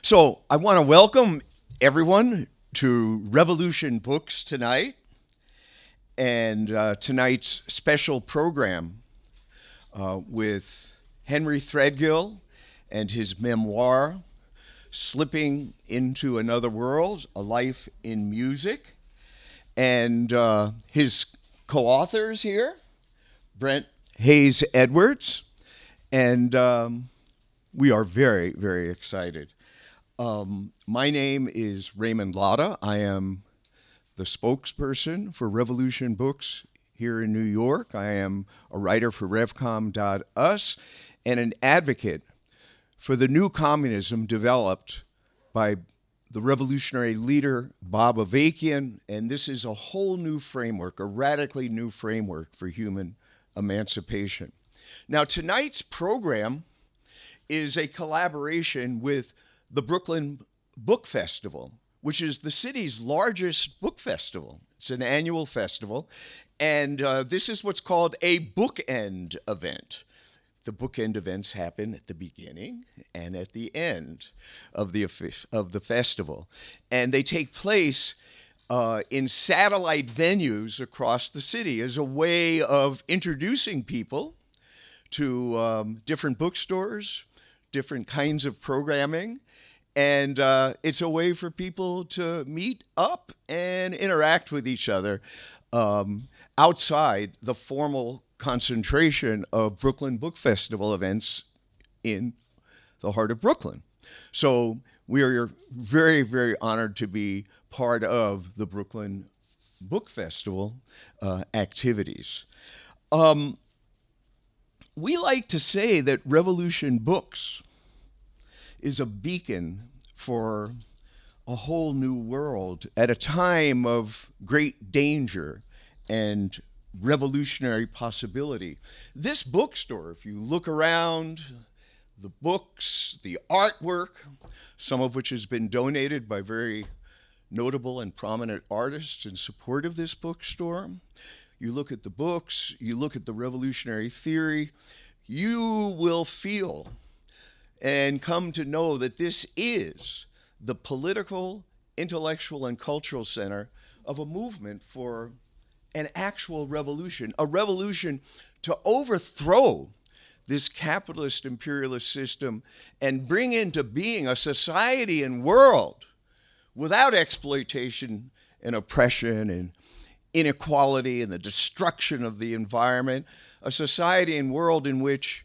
So I want to welcome everyone to Revolution Books tonight and tonight's special program with Henry Threadgill and his memoir, Slipping into Another World, A Life in Music, and his co-authors here, Brent Hayes Edwards, and we are very, very excited. My name is Raymond Lotta. I am the spokesperson for Revolution Books here in New York. I am a writer for RevCom.us and an advocate for the new communism developed by the revolutionary leader Bob Avakian. And this is a whole new framework, a radically new framework for human emancipation. Now, tonight's program is a collaboration with the Brooklyn Book Festival, which is the city's largest book festival. It's an annual festival, and this is what's called a bookend event. The bookend events happen at the beginning and at the end of the festival, and they take place in satellite venues across the city as a way of introducing people to different bookstores, different kinds of programming. And it's a way for people to meet up and interact with each other outside the formal concentration of Brooklyn Book Festival events in the heart of Brooklyn. So we are very, very honored to be part of the Brooklyn Book Festival activities. We like to say that Revolution Books is a beacon for a whole new world at a time of great danger and revolutionary possibility. This bookstore, if you look around, the books, the artwork, some of which has been donated by very notable and prominent artists in support of this bookstore. You look at the books, you look at the revolutionary theory, you will feel and come to know that this is the political, intellectual, and cultural center of a movement for an actual revolution, a revolution to overthrow this capitalist imperialist system and bring into being a society and world without exploitation and oppression and inequality and the destruction of the environment, a society and world in which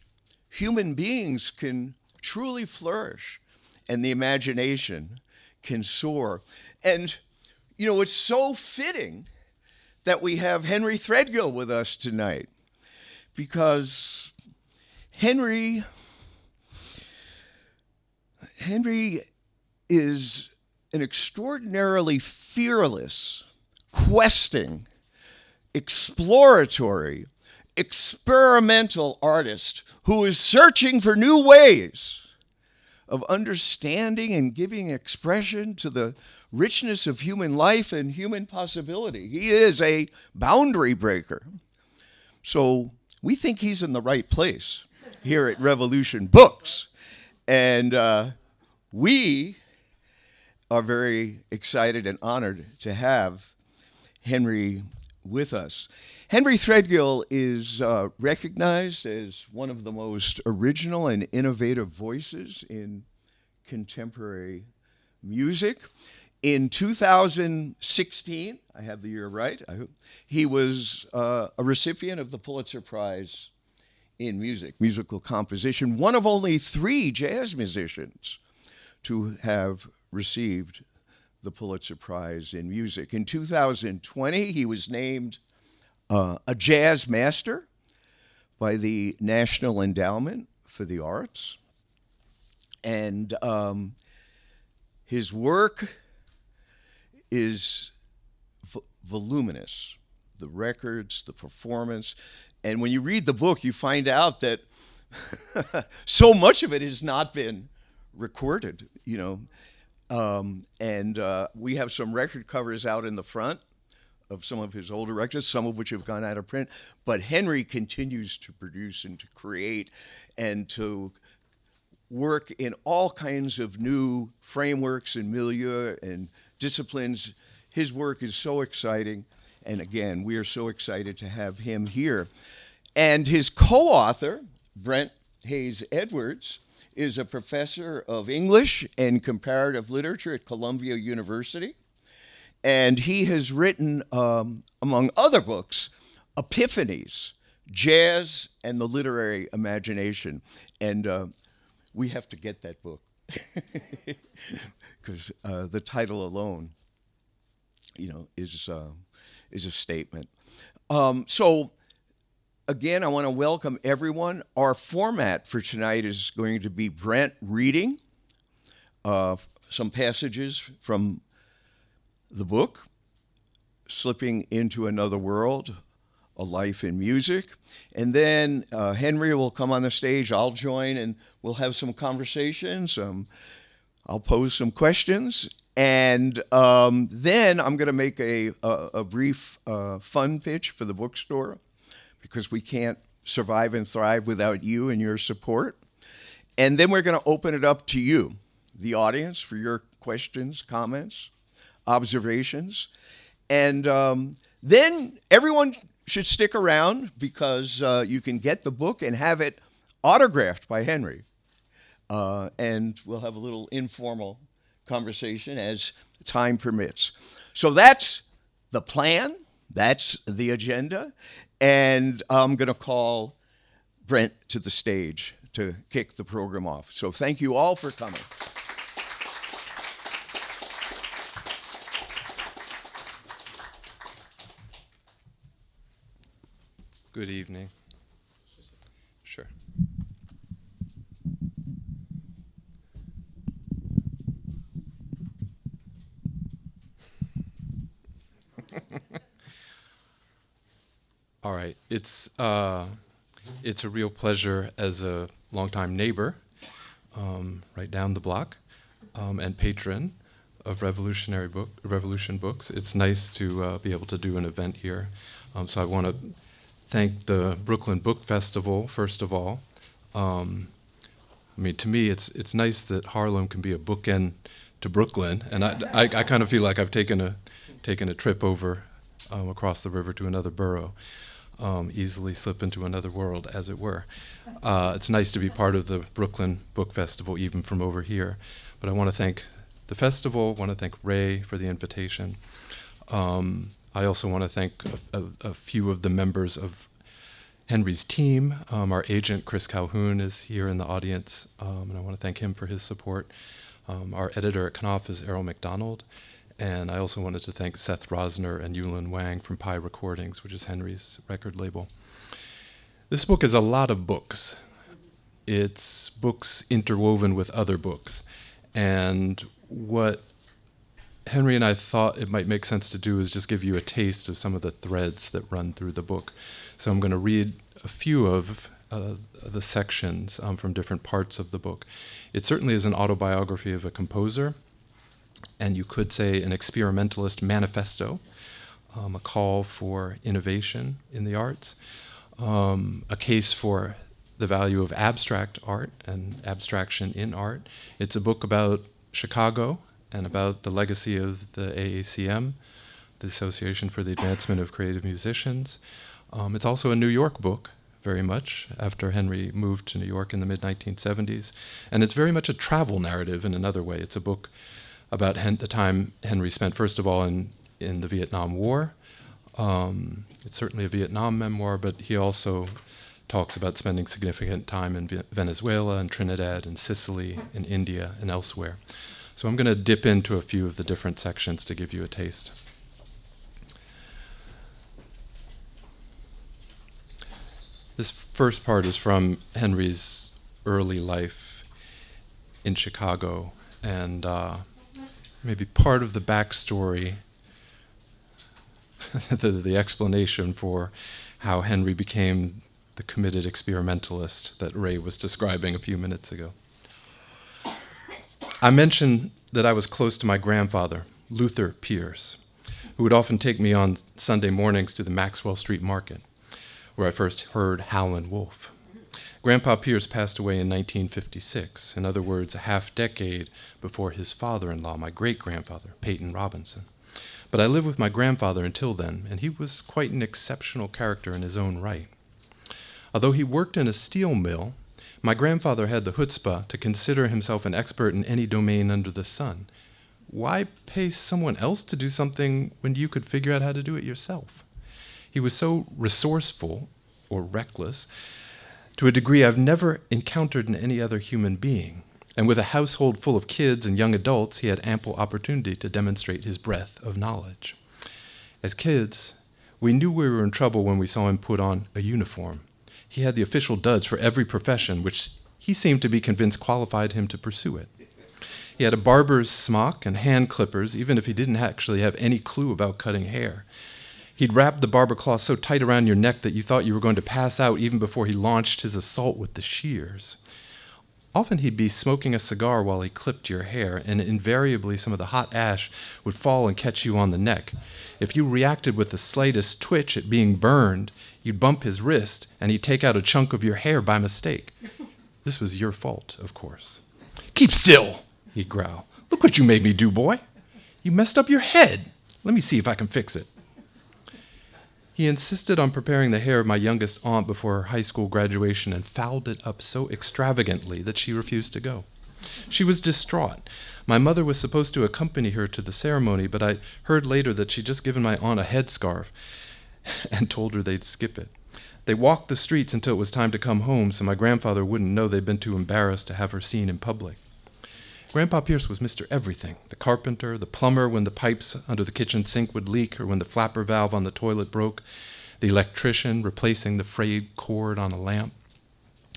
human beings can truly flourish and the imagination can soar. And, you know, it's so fitting that we have Henry Threadgill with us tonight because Henry is an extraordinarily fearless, questing, exploratory, experimental artist who is searching for new ways of understanding and giving expression to the richness of human life and human possibility. He is a boundary breaker. So we think he's in the right place here at Revolution Books. And we are very excited and honored to have Henry with us. Henry Threadgill is recognized as one of the most original and innovative voices in contemporary music. In 2016, I have the year right, I hope, he was a recipient of the Pulitzer Prize in musical composition, one of only 3 jazz musicians to have received the Pulitzer Prize in music. In 2020, he was named a jazz master by the National Endowment for the Arts. And his work is voluminous. The records, the performance. And when you read the book, you find out that so much of it has not been recorded, you know. And we have some record covers out in the front of some of his older records, some of which have gone out of print. But Henry continues to produce and to create and to work in all kinds of new frameworks and milieu and disciplines. His work is so exciting. And again, we are so excited to have him here. And his co author, Brent Hayes Edwards, is a professor of English and comparative literature at Columbia University. And he has written, among other books, Epiphanies, Jazz and the Literary Imagination. And we have to get that book because the title alone, is a statement. So again, I want to welcome everyone. Our format for tonight is going to be Brent reading some passages from the book, Slipping into Another World, A Life in Music. And then Henry will come on the stage, I'll join, and we'll have some conversations. I'll pose some questions. And then I'm going to make a brief fun pitch for the bookstore, because we can't survive and thrive without you and your support. And then we're going to open it up to you, the audience, for your questions, comments, observations. And then everyone should stick around, because you can get the book and have it autographed by Henry. And we'll have a little informal conversation as time permits. So that's the plan. That's the agenda. And I'm going to call Brent to the stage to kick the program off. So thank you all for coming. Good evening. Sure. All right. It's a real pleasure as a longtime neighbor, right down the block, and patron of Revolution Books. It's nice to be able to do an event here. So I want to thank the Brooklyn Book Festival, first of all. To me, it's nice that Harlem can be a bookend to Brooklyn, and I kind of feel like I've taken a trip over across the river to another borough, easily slip into another world, as it were. It's nice to be part of the Brooklyn Book Festival, even from over here. But I want to thank the festival, want to thank Ray for the invitation. I also want to thank a few of the members of Henry's team. Our agent, Chris Calhoun, is here in the audience, and I want to thank him for his support. Our editor at Knopf is Errol McDonald, and I also wanted to thank Seth Rosner and Yulin Wang from Pi Recordings, which is Henry's record label. This book is a lot of books. It's books interwoven with other books, and what Henry and I thought it might make sense to do is just give you a taste of some of the threads that run through the book. So I'm going to read a few of the sections from different parts of the book. It certainly is an autobiography of a composer, and you could say an experimentalist manifesto, a call for innovation in the arts, a case for the value of abstract art and abstraction in art. It's a book about Chicago and about the legacy of the AACM, the Association for the Advancement of Creative Musicians. It's also a New York book, very much, after Henry moved to New York in the mid-1970s. And it's very much a travel narrative in another way. It's a book about the time Henry spent, first of all, in the Vietnam War. It's certainly a Vietnam memoir, but he also talks about spending significant time in Venezuela and Trinidad and Sicily and India and elsewhere. So I'm going to dip into a few of the different sections to give you a taste. This first part is from Henry's early life in Chicago, and maybe part of the backstory, the explanation for how Henry became the committed experimentalist that Ray was describing a few minutes ago. I mentioned that I was close to my grandfather, Luther Pierce, who would often take me on Sunday mornings to the Maxwell Street Market, where I first heard Howlin' Wolf. Grandpa Pierce passed away in 1956, in other words, a half-decade before his father-in-law, my great-grandfather, Peyton Robinson. But I lived with my grandfather until then, and he was quite an exceptional character in his own right. Although he worked in a steel mill, my grandfather had the chutzpah to consider himself an expert in any domain under the sun. Why pay someone else to do something when you could figure out how to do it yourself? He was so resourceful, or reckless, to a degree I've never encountered in any other human being. And with a household full of kids and young adults, he had ample opportunity to demonstrate his breadth of knowledge. As kids, we knew we were in trouble when we saw him put on a uniform. He had the official duds for every profession, which he seemed to be convinced qualified him to pursue it. He had a barber's smock and hand clippers, even if he didn't actually have any clue about cutting hair. He'd wrap the barber cloth so tight around your neck that you thought you were going to pass out even before he launched his assault with the shears. Often he'd be smoking a cigar while he clipped your hair, and invariably some of the hot ash would fall and catch you on the neck. If you reacted with the slightest twitch at being burned, you'd bump his wrist, and he'd take out a chunk of your hair by mistake. This was your fault, of course. "Keep still," he'd growl. "Look what you made me do, boy. You messed up your head. Let me see if I can fix it." He insisted on preparing the hair of my youngest aunt before her high school graduation and fouled it up so extravagantly that she refused to go. She was distraught. My mother was supposed to accompany her to the ceremony, but I heard later that she'd just given my aunt a headscarf and told her they'd skip it. They walked the streets until it was time to come home so my grandfather wouldn't know they'd been too embarrassed to have her seen in public. Grandpa Pierce was Mr. Everything, the carpenter, the plumber when the pipes under the kitchen sink would leak or when the flapper valve on the toilet broke, the electrician replacing the frayed cord on a lamp.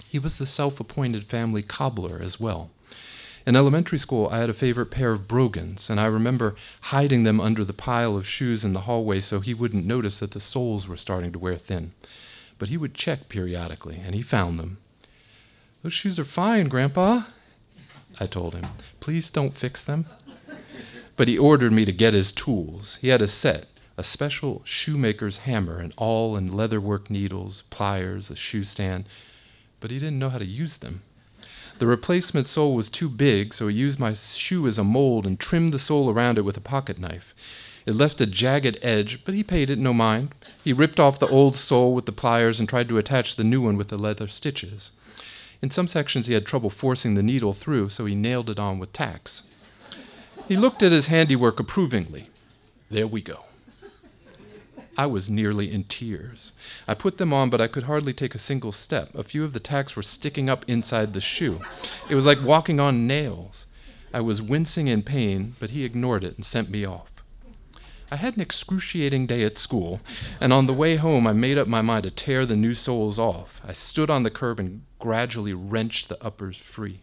He was the self-appointed family cobbler as well. In elementary school, I had a favorite pair of brogans, and I remember hiding them under the pile of shoes in the hallway so he wouldn't notice that the soles were starting to wear thin. But he would check periodically, and he found them. "Those shoes are fine, Grandpa," I told him. "Please don't fix them." But he ordered me to get his tools. He had a set, a special shoemaker's hammer, and awl and leatherwork needles, pliers, a shoe stand, but he didn't know how to use them. The replacement sole was too big, so he used my shoe as a mold and trimmed the sole around it with a pocket knife. It left a jagged edge, but he paid it no mind. He ripped off the old sole with the pliers and tried to attach the new one with the leather stitches. In some sections he had trouble forcing the needle through, so he nailed it on with tacks. He looked at his handiwork approvingly. "There we go." I was nearly in tears. I put them on, but I could hardly take a single step. A few of the tacks were sticking up inside the shoe. It was like walking on nails. I was wincing in pain, but he ignored it and sent me off. I had an excruciating day at school, and on the way home I made up my mind to tear the new soles off. I stood on the curb and gradually wrenched the uppers free.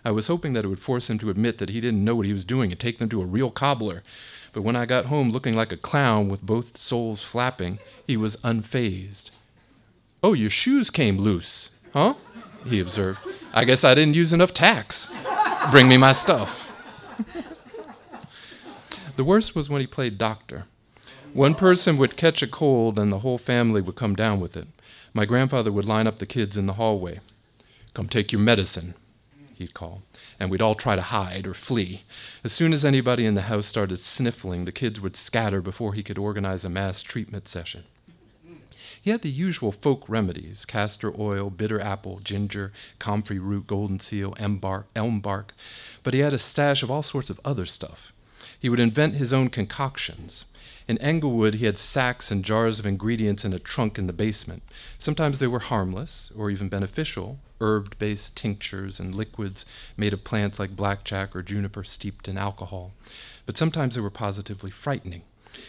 I was hoping that it would force him to admit that he didn't know what he was doing and take them to a real cobbler. But when I got home looking like a clown with both soles flapping, he was unfazed. "Oh, your shoes came loose, huh?" he observed. "I guess I didn't use enough tacks. Bring me my stuff." The worst was when he played doctor. One person would catch a cold and the whole family would come down with it. My grandfather would line up the kids in the hallway. "Come take your medicine," he'd call, and we'd all try to hide or flee. As soon as anybody in the house started sniffling, the kids would scatter before he could organize a mass treatment session. He had the usual folk remedies: castor oil, bitter apple, ginger, comfrey root, golden seal, elm bark, but he had a stash of all sorts of other stuff. He would invent his own concoctions. In Englewood, he had sacks and jars of ingredients in a trunk in the basement. Sometimes they were harmless or even beneficial, herb-based tinctures and liquids made of plants like blackjack or juniper steeped in alcohol. But sometimes they were positively frightening.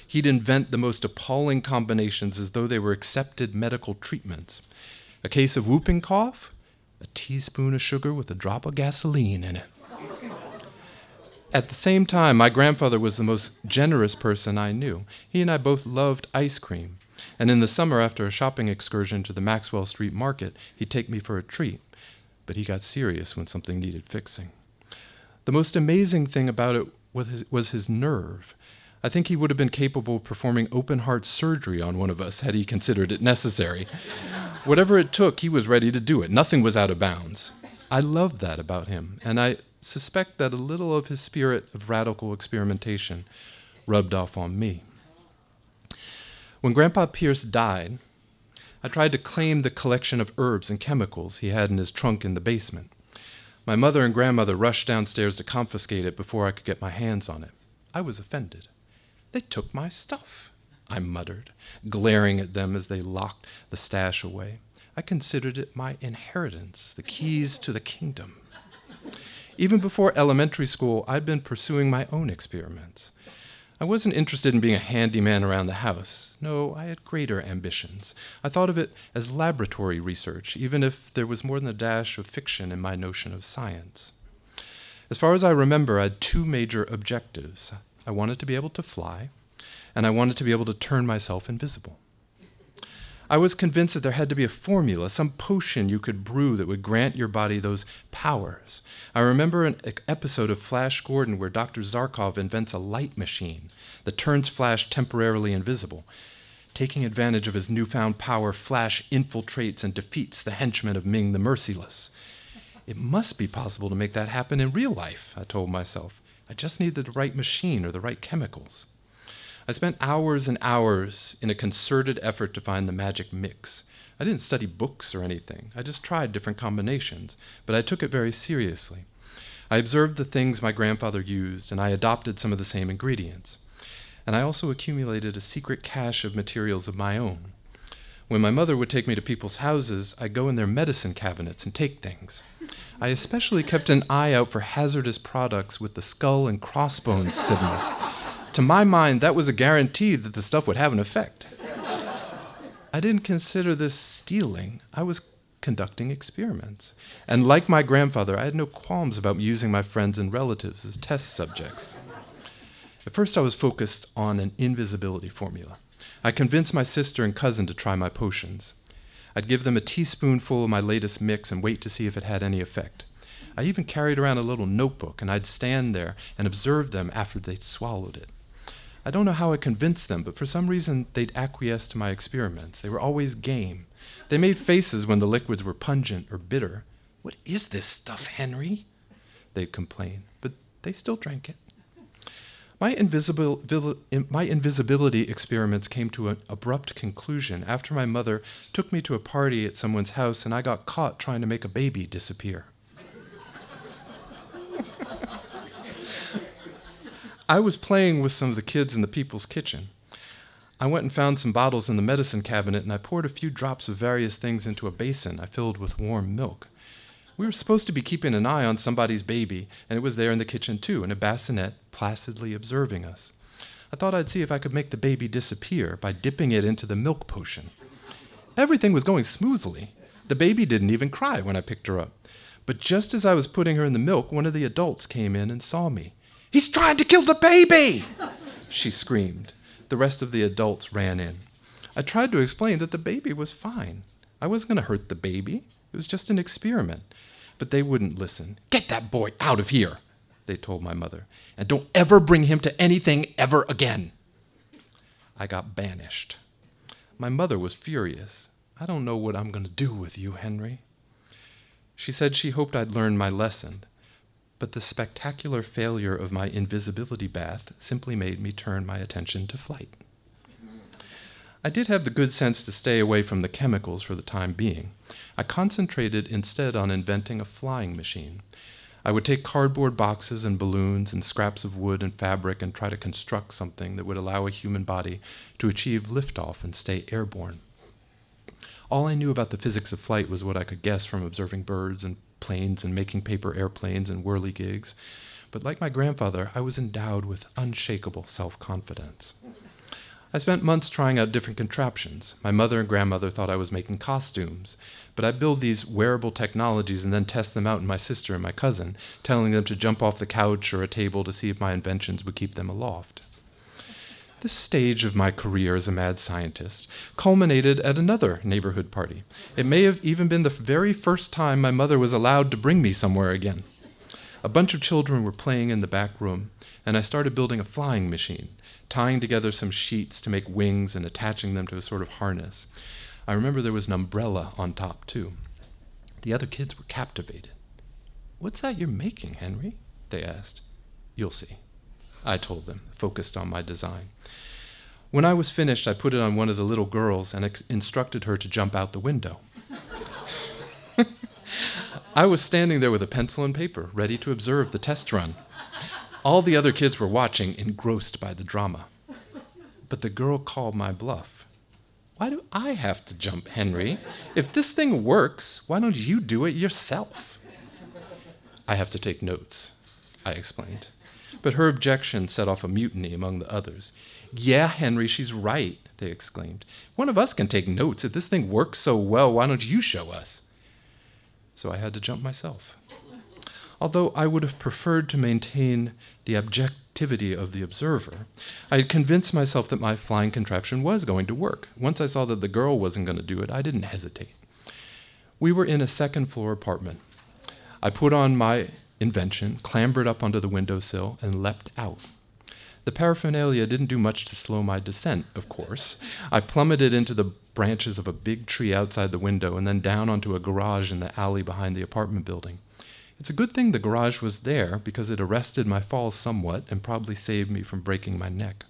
He'd invent the most appalling combinations as though they were accepted medical treatments. A case of whooping cough? A teaspoon of sugar with a drop of gasoline in it. At the same time, my grandfather was the most generous person I knew. He and I both loved ice cream, and in the summer after a shopping excursion to the Maxwell Street Market, he'd take me for a treat. But he got serious when something needed fixing. The most amazing thing about it was his nerve. I think he would have been capable of performing open-heart surgery on one of us had he considered it necessary. Whatever it took, he was ready to do it. Nothing was out of bounds. I loved that about him, and I suspect that a little of his spirit of radical experimentation rubbed off on me. When Grandpa Pierce died, I tried to claim the collection of herbs and chemicals he had in his trunk in the basement. My mother and grandmother rushed downstairs to confiscate it before I could get my hands on it. I was offended. "They took my stuff," I muttered, glaring at them as they locked the stash away. I considered it my inheritance, the keys to the kingdom. Even before elementary school, I'd been pursuing my own experiments. I wasn't interested in being a handyman around the house. No, I had greater ambitions. I thought of it as laboratory research, even if there was more than a dash of fiction in my notion of science. As far as I remember, I had two major objectives. I wanted to be able to fly, and I wanted to be able to turn myself invisible. I was convinced that there had to be a formula, some potion you could brew that would grant your body those powers. I remember an episode of Flash Gordon where Dr. Zarkov invents a light machine that turns Flash temporarily invisible. Taking advantage of his newfound power, Flash infiltrates and defeats the henchmen of Ming the Merciless. It must be possible to make that happen in real life, I told myself. I just need the right machine or the right chemicals. I spent hours and hours in a concerted effort to find the magic mix. I didn't study books or anything. I just tried different combinations, but I took it very seriously. I observed the things my grandfather used, and I adopted some of the same ingredients. And I also accumulated a secret cache of materials of my own. When my mother would take me to people's houses, I'd go in their medicine cabinets and take things. I especially kept an eye out for hazardous products with the skull and crossbones signal. To my mind, that was a guarantee that the stuff would have an effect. I didn't consider this stealing. I was conducting experiments. And like my grandfather, I had no qualms about using my friends and relatives as test subjects. At first, I was focused on an invisibility formula. I convinced my sister and cousin to try my potions. I'd give them a teaspoonful of my latest mix and wait to see if it had any effect. I even carried around a little notebook, and I'd stand there and observe them after they'd swallowed it. I don't know how I convinced them, but for some reason they'd acquiesce to my experiments. They were always game. They made faces when the liquids were pungent or bitter. "What is this stuff, Henry?" they'd complain, but they still drank it. My invisibility experiments came to an abrupt conclusion after my mother took me to a party at someone's house and I got caught trying to make a baby disappear. I was playing with some of the kids in the people's kitchen. I went and found some bottles in the medicine cabinet, and I poured a few drops of various things into a basin I filled with warm milk. We were supposed to be keeping an eye on somebody's baby, and it was there in the kitchen too, in a bassinet, placidly observing us. I thought I'd see if I could make the baby disappear by dipping it into the milk potion. Everything was going smoothly. The baby didn't even cry when I picked her up. But just as I was putting her in the milk, one of the adults came in and saw me. "He's trying to kill the baby!" she screamed. The rest of the adults ran in. I tried to explain that the baby was fine. I wasn't going to hurt the baby. It was just an experiment. But they wouldn't listen. "Get that boy out of here," they told my mother, "and don't ever bring him to anything ever again." I got banished. My mother was furious. "I don't know what I'm going to do with you, Henry." She said she hoped I'd learned my lesson. But the spectacular failure of my invisibility bath simply made me turn my attention to flight. I did have the good sense to stay away from the chemicals for the time being. I concentrated instead on inventing a flying machine. I would take cardboard boxes and balloons and scraps of wood and fabric and try to construct something that would allow a human body to achieve liftoff and stay airborne. All I knew about the physics of flight was what I could guess from observing birds and planes and making paper airplanes and whirligigs. But like my grandfather, I was endowed with unshakable self-confidence. I spent months trying out different contraptions. My mother and grandmother thought I was making costumes, but I'd build these wearable technologies and then test them out in my sister and my cousin, telling them to jump off the couch or a table to see if my inventions would keep them aloft. This stage of my career as a mad scientist culminated at another neighborhood party. It may have even been the very first time my mother was allowed to bring me somewhere again. A bunch of children were playing in the back room, and I started building a flying machine, tying together some sheets to make wings and attaching them to a sort of harness. I remember there was an umbrella on top, too. The other kids were captivated. "What's that you're making, Henry?" they asked. "You'll see," I told them, focused on my design. When I was finished, I put it on one of the little girls and instructed her to jump out the window. I was standing there with a pencil and paper, ready to observe the test run. All the other kids were watching, engrossed by the drama. But the girl called my bluff. "Why do I have to jump, Henry? If this thing works, why don't you do it yourself?" "I have to take notes," I explained. But her objection set off a mutiny among the others. "Yeah, Henry, she's right," they exclaimed. "One of us can take notes. If this thing works so well, why don't you show us?" So I had to jump myself. Although I would have preferred to maintain the objectivity of the observer, I had convinced myself that my flying contraption was going to work. Once I saw that the girl wasn't going to do it, I didn't hesitate. We were in a second-floor apartment. I put on my invention, clambered up onto the windowsill, and leapt out. The paraphernalia didn't do much to slow my descent, of course. I plummeted into the branches of a big tree outside the window and then down onto a garage in the alley behind the apartment building. It's a good thing the garage was there because it arrested my fall somewhat and probably saved me from breaking my neck.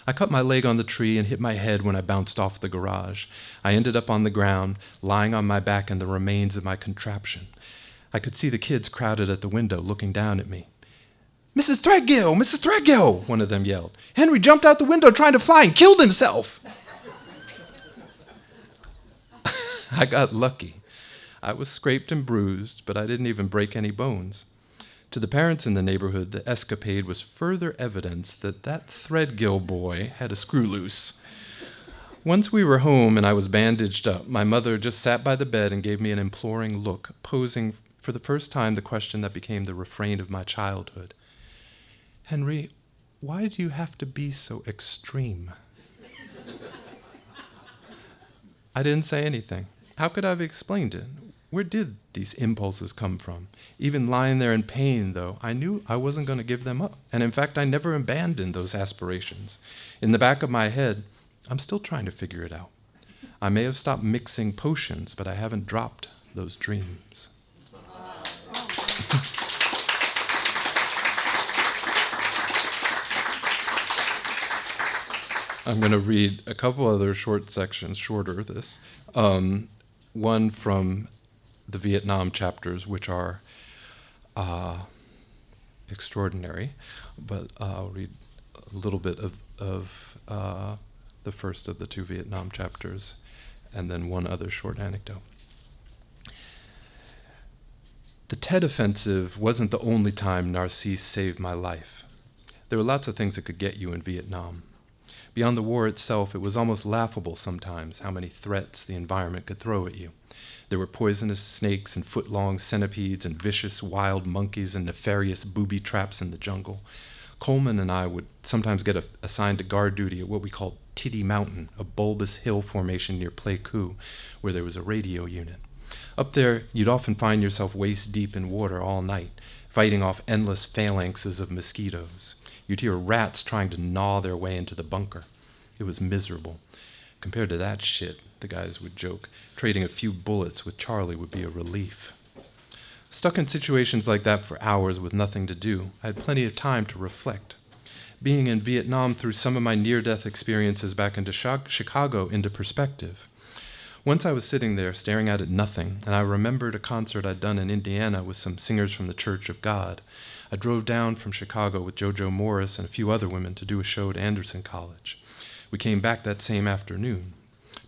I cut my leg on the tree and hit my head when I bounced off the garage. I ended up on the ground, lying on my back in the remains of my contraption. I could see the kids crowded at the window looking down at me. "Mrs. Threadgill! Mrs. Threadgill!" one of them yelled. "Henry jumped out the window trying to fly and killed himself!" I got lucky. I was scraped and bruised, but I didn't even break any bones. To the parents in the neighborhood, the escapade was further evidence that that Threadgill boy had a screw loose. Once we were home and I was bandaged up, my mother just sat by the bed and gave me an imploring look, posing for the first time the question that became the refrain of my childhood. "Henry, why do you have to be so extreme?" I didn't say anything. How could I have explained it? Where did these impulses come from? Even lying there in pain, though, I knew I wasn't going to give them up. And in fact, I never abandoned those aspirations. In the back of my head, I'm still trying to figure it out. I may have stopped mixing potions, but I haven't dropped those dreams. I'm going to read a couple other short sections, shorter this. One from the Vietnam chapters, which are extraordinary, but I'll read a little bit of the first of the two Vietnam chapters, and then one other short anecdote. The Tet Offensive wasn't the only time Narcisse saved my life. There were lots of things that could get you in Vietnam. Beyond the war itself, it was almost laughable sometimes how many threats the environment could throw at you. There were poisonous snakes and foot-long centipedes and vicious wild monkeys and nefarious booby traps in the jungle. Coleman and I would sometimes get assigned to guard duty at what we called Titty Mountain, a bulbous hill formation near Pleiku, where there was a radio unit. Up there, you'd often find yourself waist-deep in water all night, fighting off endless phalanxes of mosquitoes. You'd hear rats trying to gnaw their way into the bunker. It was miserable. Compared to that shit, the guys would joke, trading a few bullets with Charlie would be a relief. Stuck in situations like that for hours with nothing to do, I had plenty of time to reflect. Being in Vietnam threw some of my near-death experiences back into Chicago into perspective. Once I was sitting there staring out at nothing, and I remembered a concert I'd done in Indiana with some singers from the Church of God. I drove down from Chicago with JoJo Morris and a few other women to do a show at Anderson College. We came back that same afternoon.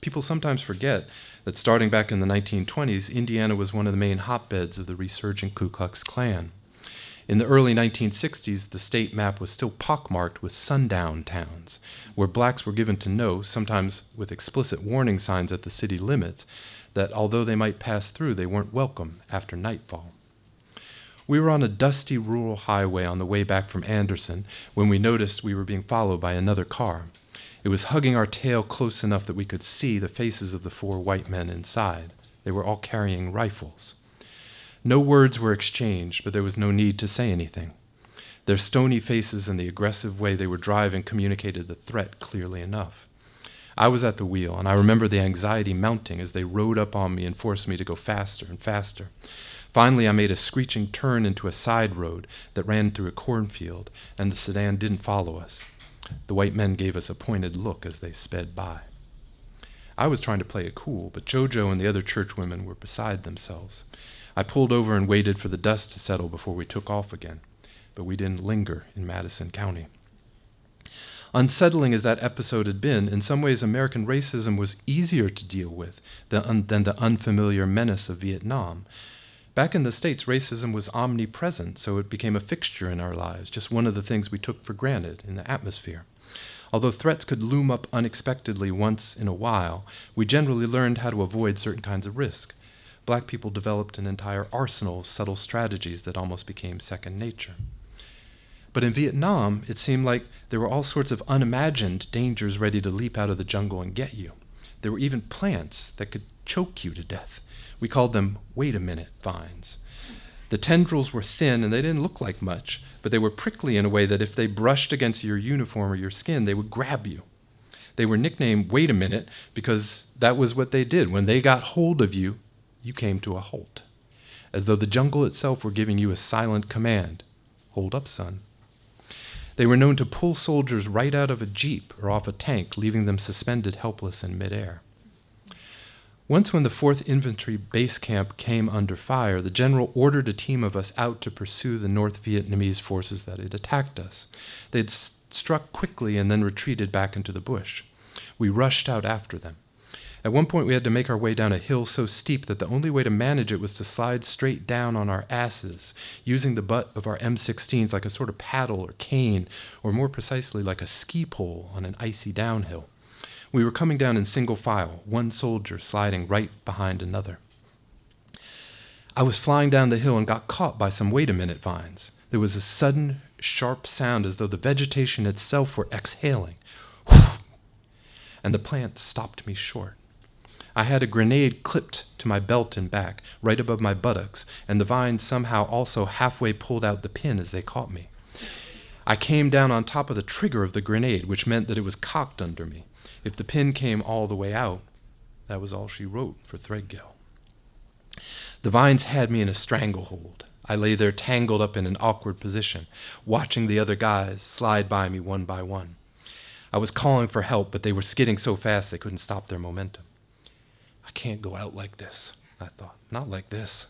People sometimes forget that starting back in the 1920s, Indiana was one of the main hotbeds of the resurgent Ku Klux Klan. In the early 1960s, the state map was still pockmarked with sundown towns, where blacks were given to know, sometimes with explicit warning signs at the city limits, that although they might pass through, they weren't welcome after nightfall. We were on a dusty rural highway on the way back from Anderson when we noticed we were being followed by another car. It was hugging our tail close enough that we could see the faces of the 4 white men inside. They were all carrying rifles. No words were exchanged, but there was no need to say anything. Their stony faces and the aggressive way they were driving communicated the threat clearly enough. I was at the wheel, and I remember the anxiety mounting as they rode up on me and forced me to go faster and faster. Finally, I made a screeching turn into a side road that ran through a cornfield, and the sedan didn't follow us. The white men gave us a pointed look as they sped by. I was trying to play it cool, but Jojo and the other churchwomen were beside themselves. I pulled over and waited for the dust to settle before we took off again, but we didn't linger in Madison County. Unsettling as that episode had been, in some ways American racism was easier to deal with than the unfamiliar menace of Vietnam. Back in the States, racism was omnipresent, so it became a fixture in our lives, just one of the things we took for granted in the atmosphere. Although threats could loom up unexpectedly once in a while, we generally learned how to avoid certain kinds of risk. Black people developed an entire arsenal of subtle strategies that almost became second nature. But in Vietnam, it seemed like there were all sorts of unimagined dangers ready to leap out of the jungle and get you. There were even plants that could choke you to death. We called them wait-a-minute vines. The tendrils were thin and they didn't look like much, but they were prickly in a way that if they brushed against your uniform or your skin, they would grab you. They were nicknamed wait a minute because that was what they did. When they got hold of you, you came to a halt, as though the jungle itself were giving you a silent command. Hold up, son. They were known to pull soldiers right out of a jeep or off a tank, leaving them suspended helpless in midair. Once when the 4th Infantry base camp came under fire, the general ordered a team of us out to pursue the North Vietnamese forces that had attacked us. They had struck quickly and then retreated back into the bush. We rushed out after them. At one point we had to make our way down a hill so steep that the only way to manage it was to slide straight down on our asses, using the butt of our M16s like a sort of paddle or cane, or more precisely like a ski pole on an icy downhill. We were coming down in single file, one soldier sliding right behind another. I was flying down the hill and got caught by some wait-a-minute vines. There was a sudden, sharp sound as though the vegetation itself were exhaling. And the plant stopped me short. I had a grenade clipped to my belt and back, right above my buttocks, and the vines somehow also halfway pulled out the pin as they caught me. I came down on top of the trigger of the grenade, which meant that it was cocked under me. If the pin came all the way out, that was all she wrote for Threadgill. The vines had me in a stranglehold. I lay there tangled up in an awkward position, watching the other guys slide by me one by one. I was calling for help, but they were skidding so fast they couldn't stop their momentum. I can't go out like this, I thought. Not like this.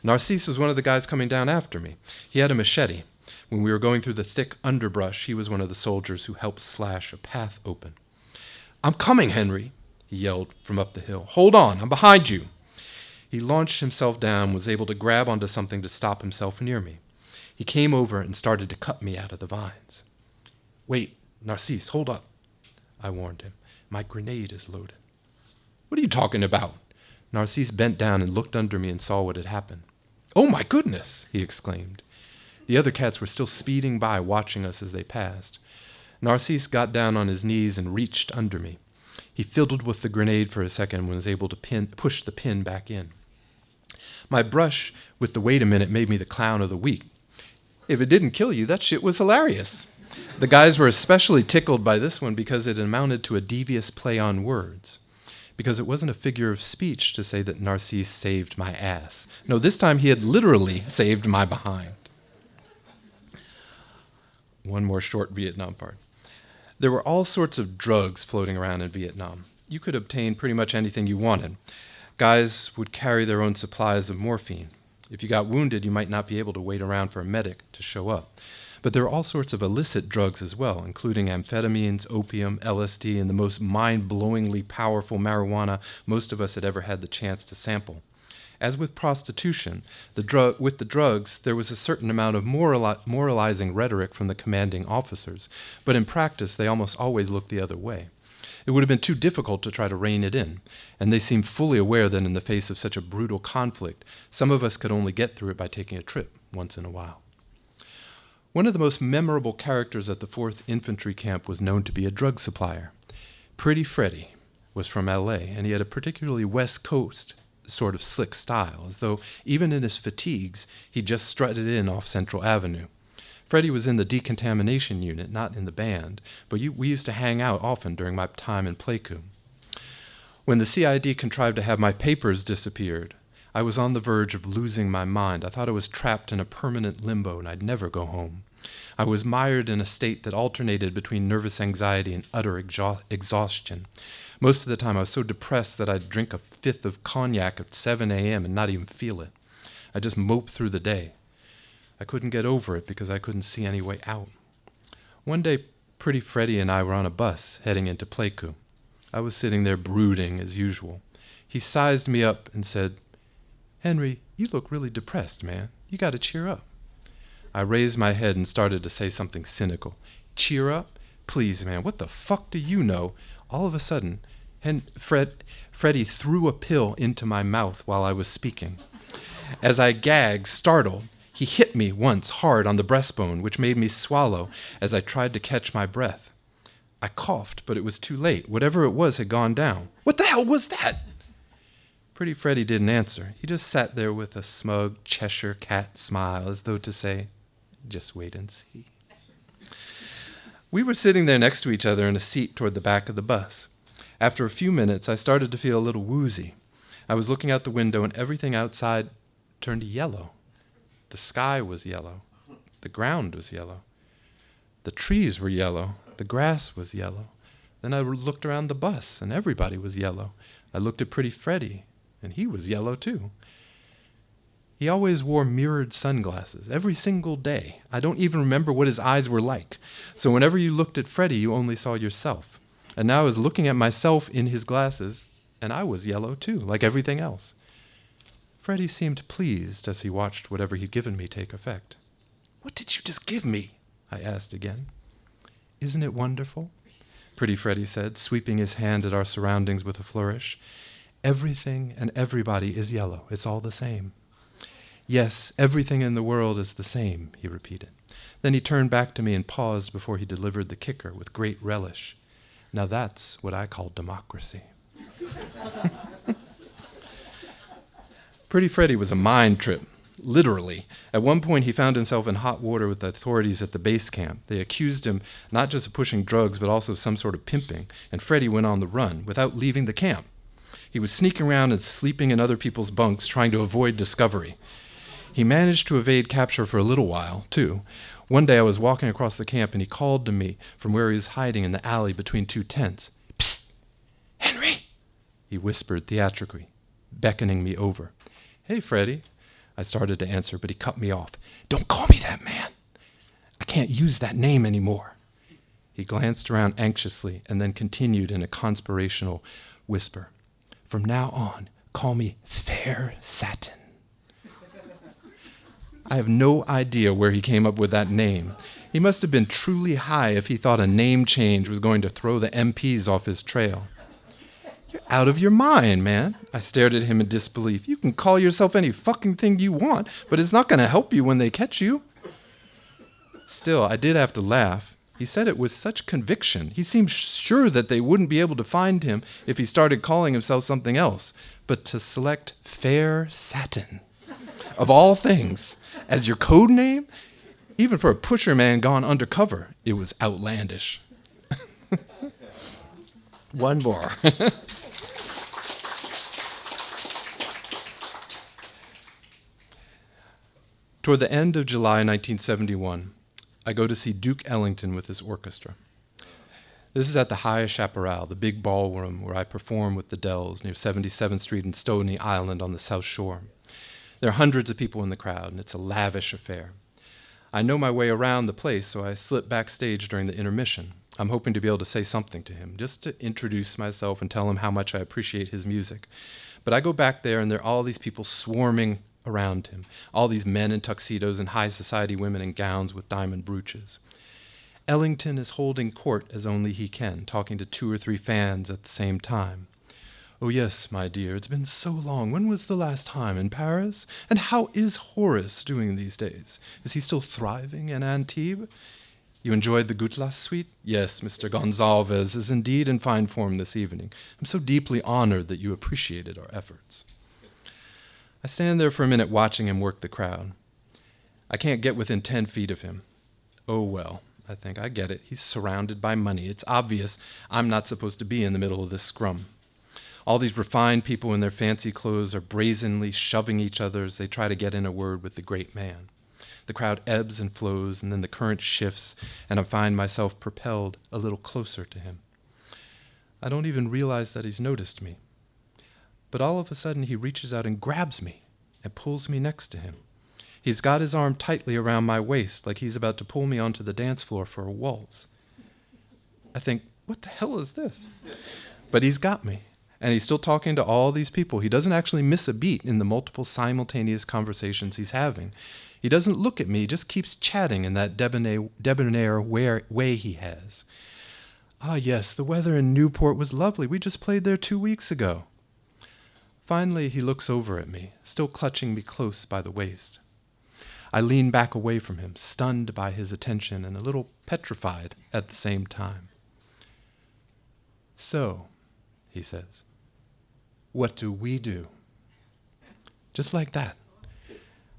Narcisse was one of the guys coming down after me. He had a machete. When we were going through the thick underbrush, he was one of the soldiers who helped slash a path open. "I'm coming, Henry," he yelled from up the hill. "Hold on, I'm behind you." He launched himself down and was able to grab onto something to stop himself near me. He came over and started to cut me out of the vines. "Wait, Narcisse, hold up," I warned him. "My grenade is loaded." "What are you talking about?" Narcisse bent down and looked under me and saw what had happened. "Oh my goodness," he exclaimed. The other cats were still speeding by, watching us as they passed. Narcisse got down on his knees and reached under me. He fiddled with the grenade for a second and was able to push the pin back in. My brush with the wait a minute made me the clown of the week. If it didn't kill you, that shit was hilarious. The guys were especially tickled by this one because it amounted to a devious play on words. Because it wasn't a figure of speech to say that Narcisse saved my ass. No, this time he had literally saved my behind. One more short Vietnam part. There were all sorts of drugs floating around in Vietnam. You could obtain pretty much anything you wanted. Guys would carry their own supplies of morphine. If you got wounded, you might not be able to wait around for a medic to show up. But there were all sorts of illicit drugs as well, including amphetamines, opium, LSD, and the most mind-blowingly powerful marijuana most of us had ever had the chance to sample. As with prostitution, with the drugs, there was a certain amount of moralizing rhetoric from the commanding officers, but in practice, they almost always looked the other way. It would have been too difficult to try to rein it in, and they seemed fully aware that in the face of such a brutal conflict, some of us could only get through it by taking a trip once in a while. One of the most memorable characters at the 4th Infantry Camp was known to be a drug supplier. Pretty Freddie was from L.A., and he had a particularly West Coast sort of slick style, as though even in his fatigues, he just strutted in off Central Avenue. Freddie was in the decontamination unit, not in the band, but we used to hang out often during my time in Pleiku. When the CID contrived to have my papers disappeared, I was on the verge of losing my mind. I thought I was trapped in a permanent limbo and I'd never go home. I was mired in a state that alternated between nervous anxiety and utter exhaustion. Most of the time I was so depressed that I'd drink a fifth of cognac at 7 a.m. and not even feel it. I just moped through the day. I couldn't get over it because I couldn't see any way out. One day, Pretty Freddie and I were on a bus heading into Pleiku. I was sitting there brooding as usual. He sized me up and said, "Henry, you look really depressed, man. You got to cheer up." I raised my head and started to say something cynical. "Cheer up? Please, man, what the fuck do you know?" All of a sudden, Freddie threw a pill into my mouth while I was speaking. As I gagged, startled, he hit me once hard on the breastbone, which made me swallow as I tried to catch my breath. I coughed, but it was too late. Whatever it was had gone down. "What the hell was that?" Pretty Freddie didn't answer. He just sat there with a smug Cheshire cat smile, as though to say, "Just wait and see." We were sitting there next to each other in a seat toward the back of the bus. After a few minutes, I started to feel a little woozy. I was looking out the window, and everything outside turned yellow. The sky was yellow. The ground was yellow. The trees were yellow. The grass was yellow. Then I looked around the bus, and everybody was yellow. I looked at Pretty Freddie, and he was yellow too. He always wore mirrored sunglasses every single day. I don't even remember what his eyes were like. So whenever you looked at Freddie, you only saw yourself. And now I was looking at myself in his glasses, and I was yellow too, like everything else. Freddie seemed pleased as he watched whatever he'd given me take effect. "What did you just give me?" I asked again. "Isn't it wonderful?" Pretty Freddie said, sweeping his hand at our surroundings with a flourish. "Everything and everybody is yellow. It's all the same." "Yes, everything in the world is the same," he repeated. Then he turned back to me and paused before he delivered the kicker with great relish. "Now that's what I call democracy." Pretty Freddie was a mind trip, literally. At one point, he found himself in hot water with the authorities at the base camp. They accused him not just of pushing drugs, but also of some sort of pimping, and Freddie went on the run without leaving the camp. He was sneaking around and sleeping in other people's bunks, trying to avoid discovery. He managed to evade capture for a little while, too. One day I was walking across the camp, and he called to me from where he was hiding in the alley between two tents. "Psst! Henry!" he whispered theatrically, beckoning me over. "Hey, Freddie." I started to answer, but he cut me off. "Don't call me that, man. I can't use that name anymore." He glanced around anxiously and then continued in a conspirational whisper. "From now on, call me Fair Satin." I have no idea where he came up with that name. He must have been truly high if he thought a name change was going to throw the MPs off his trail. "You're out of your mind, man." I stared at him in disbelief. "You can call yourself any fucking thing you want, but it's not going to help you when they catch you." Still, I did have to laugh. He said it with such conviction. He seemed sure that they wouldn't be able to find him if he started calling himself something else. But to select Fair Satin, of all things, as your code name, even for a pusher man gone undercover, it was outlandish. One more. Toward the end of July 1971, I go to see Duke Ellington with his orchestra. This is at the High Chaparral, the big ballroom where I perform with the Dells near 77th Street and Stony Island on the South Shore. There are hundreds of people in the crowd, and it's a lavish affair. I know my way around the place, so I slip backstage during the intermission. I'm hoping to be able to say something to him, just to introduce myself and tell him how much I appreciate his music. But I go back there, and there are all these people swarming around him, all these men in tuxedos and high society women in gowns with diamond brooches. Ellington is holding court as only he can, talking to 2 or 3 fans at the same time. "Oh yes, my dear, it's been so long. When was the last time? In Paris? And how is Horace doing these days? Is he still thriving in Antibes? You enjoyed the Gutlas suite? Yes, Mr. Gonsalves is indeed in fine form this evening. I'm so deeply honored that you appreciated our efforts." I stand there for a minute watching him work the crowd. I can't get within 10 feet of him. Oh, well, I think I get it. He's surrounded by money. It's obvious I'm not supposed to be in the middle of this scrum. All these refined people in their fancy clothes are brazenly shoving each other as they try to get in a word with the great man. The crowd ebbs and flows, and then the current shifts, and I find myself propelled a little closer to him. I don't even realize that he's noticed me. But all of a sudden, he reaches out and grabs me and pulls me next to him. He's got his arm tightly around my waist, like he's about to pull me onto the dance floor for a waltz. I think, what the hell is this? But he's got me, and he's still talking to all these people. He doesn't actually miss a beat in the multiple simultaneous conversations he's having. He doesn't look at me, he just keeps chatting in that debonair way he has. Ah, yes, the weather in Newport was lovely. We just played there 2 weeks ago. Finally, he looks over at me, still clutching me close by the waist. I lean back away from him, stunned by his attention and a little petrified at the same time. So, he says, what do we do? Just like that.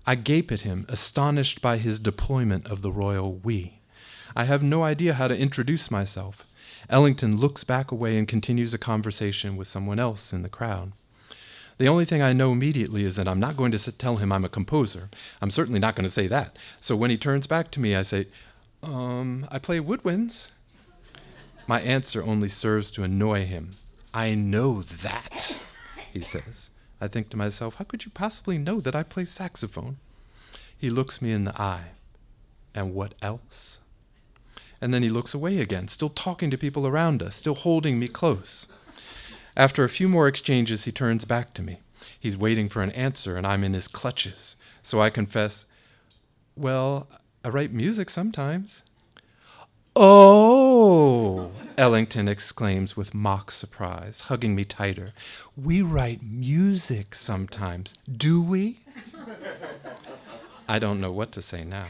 I gape at him, astonished by his deployment of the royal we. I have no idea how to introduce myself. Ellington looks back away and continues a conversation with someone else in the crowd. The only thing I know immediately is that I'm not going to tell him I'm a composer. I'm certainly not going to say that. So when he turns back to me, I say, I play woodwinds. My answer only serves to annoy him. I know that, he says. I think to myself, how could you possibly know that I play saxophone? He looks me in the eye. And what else? And then he looks away again, still talking to people around us, still holding me close. After a few more exchanges, he turns back to me. He's waiting for an answer, and I'm in his clutches. So I confess, well, I write music sometimes. Oh, Ellington exclaims with mock surprise, hugging me tighter. We write music sometimes, do we? I don't know what to say now.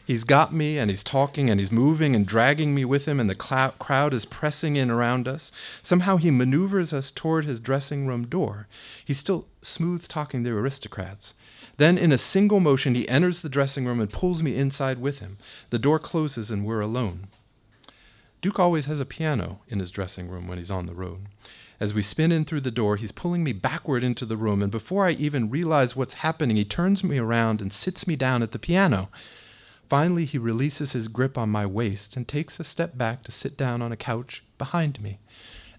He's got me, and he's talking, and he's moving and dragging me with him, and the crowd is pressing in around us. Somehow he maneuvers us toward his dressing room door. He's still smooth-talking the aristocrats. Then, in a single motion, he enters the dressing room and pulls me inside with him. The door closes, and we're alone. Duke always has a piano in his dressing room when he's on the road. As we spin in through the door, he's pulling me backward into the room, and before I even realize what's happening, he turns me around and sits me down at the piano. Finally, he releases his grip on my waist and takes a step back to sit down on a couch behind me.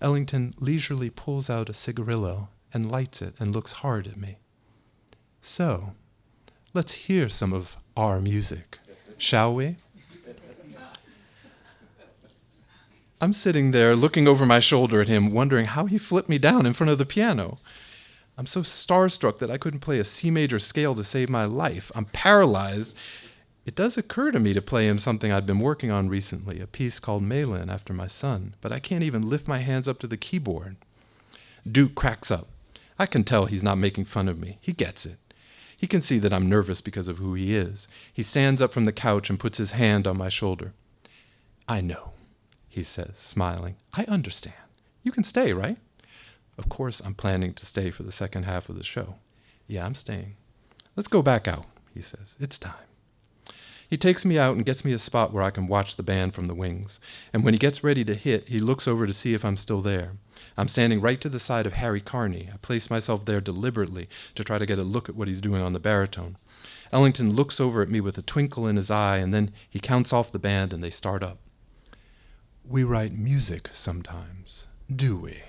Ellington leisurely pulls out a cigarillo and lights it and looks hard at me. So, let's hear some of our music, shall we? I'm sitting there looking over my shoulder at him, wondering how he flipped me down in front of the piano. I'm so starstruck that I couldn't play a C major scale to save my life. I'm paralyzed. It does occur to me to play him something I'd been working on recently, a piece called Malin after my son, but I can't even lift my hands up to the keyboard. Duke cracks up. I can tell he's not making fun of me. He gets it. He can see that I'm nervous because of who he is. He stands up from the couch and puts his hand on my shoulder. I know, he says, smiling. I understand. You can stay, right? Of course I'm planning to stay for the second half of the show. Yeah, I'm staying. Let's go back out, he says. It's time. He takes me out and gets me a spot where I can watch the band from the wings. And when he gets ready to hit, he looks over to see if I'm still there. I'm standing right to the side of Harry Carney. I place myself there deliberately to try to get a look at what he's doing on the baritone. Ellington looks over at me with a twinkle in his eye, and then he counts off the band and they start up. We write music sometimes, do we?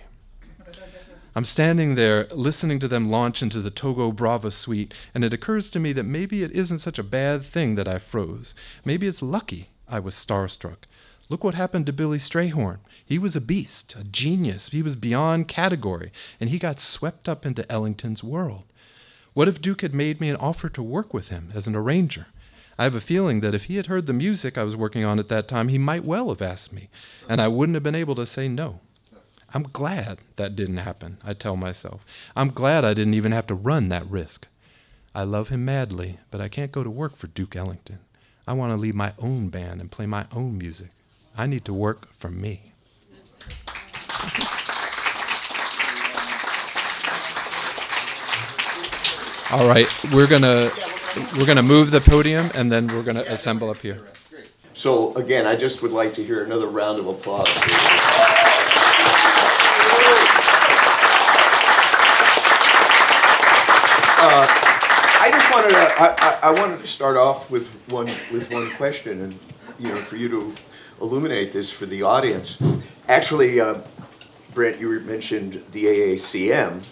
I'm standing there listening to them launch into the Togo Brava suite, and it occurs to me that maybe it isn't such a bad thing that I froze. Maybe it's lucky I was starstruck. Look what happened to Billy Strayhorn. He was a beast, a genius. He was beyond category, and he got swept up into Ellington's world. What if Duke had made me an offer to work with him as an arranger? I have a feeling that if he had heard the music I was working on at that time, he might well have asked me, and I wouldn't have been able to say no. I'm glad that didn't happen, I tell myself. I'm glad I didn't even have to run that risk. I love him madly, but I can't go to work for Duke Ellington. I want to lead my own band and play my own music. I need to work for me. All right, we're gonna move the podium, and then we're gonna assemble up here. Great. So again, I just would like to hear another round of applause. I just wanted to, I wanted to start off with one question, and for you to illuminate this for the audience. Actually, Brent, you mentioned the AACM,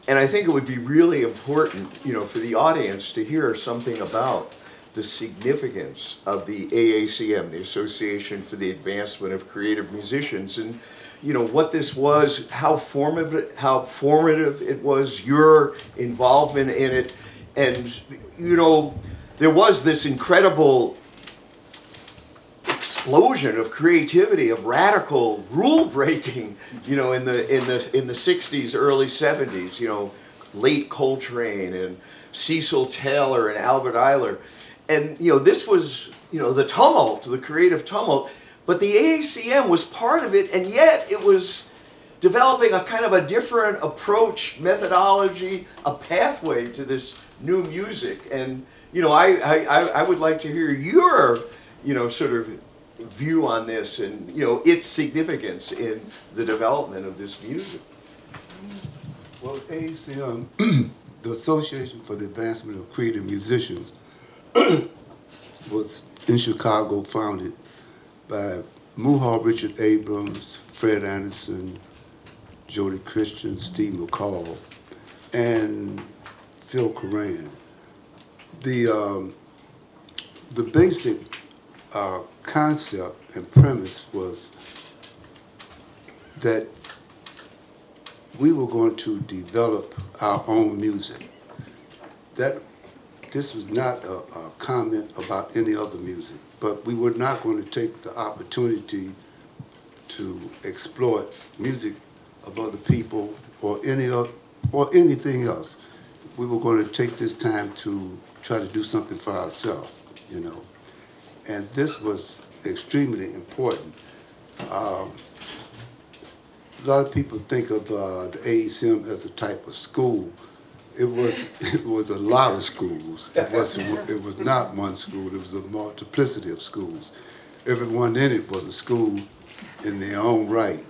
and I think it would be really important, for the audience to hear something about the significance of the AACM, the Association for the Advancement of Creative Musicians, and what this was, how formative it was, your involvement in it, and there was this incredible explosion of creativity, of radical rule breaking, in the 60s, early 70s, late Coltrane and Cecil Taylor and Albert Ayler. And this was the tumult, the creative tumult, but the AACM was part of it, and yet it was developing a kind of a different approach, methodology, a pathway to this new music. And I would like to hear your sort of view on this and its significance in the development of this music. Well, AACM, the Association for the Advancement of Creative Musicians, was in Chicago, founded by Muhal Richard Abrams, Fred Anderson, Jody Christian, Steve McCall, and Phil Coran. The basic concept and premise was that we were going to develop our own music. That this was not a comment about any other music, but we were not going to take the opportunity to exploit music of other people or anything else. We were going to take this time to try to do something for ourselves, And this was extremely important. A lot of people think of the AACM as a type of school. It was a lot of schools. It was not one school. It was a multiplicity of schools. Everyone in it was a school in their own right.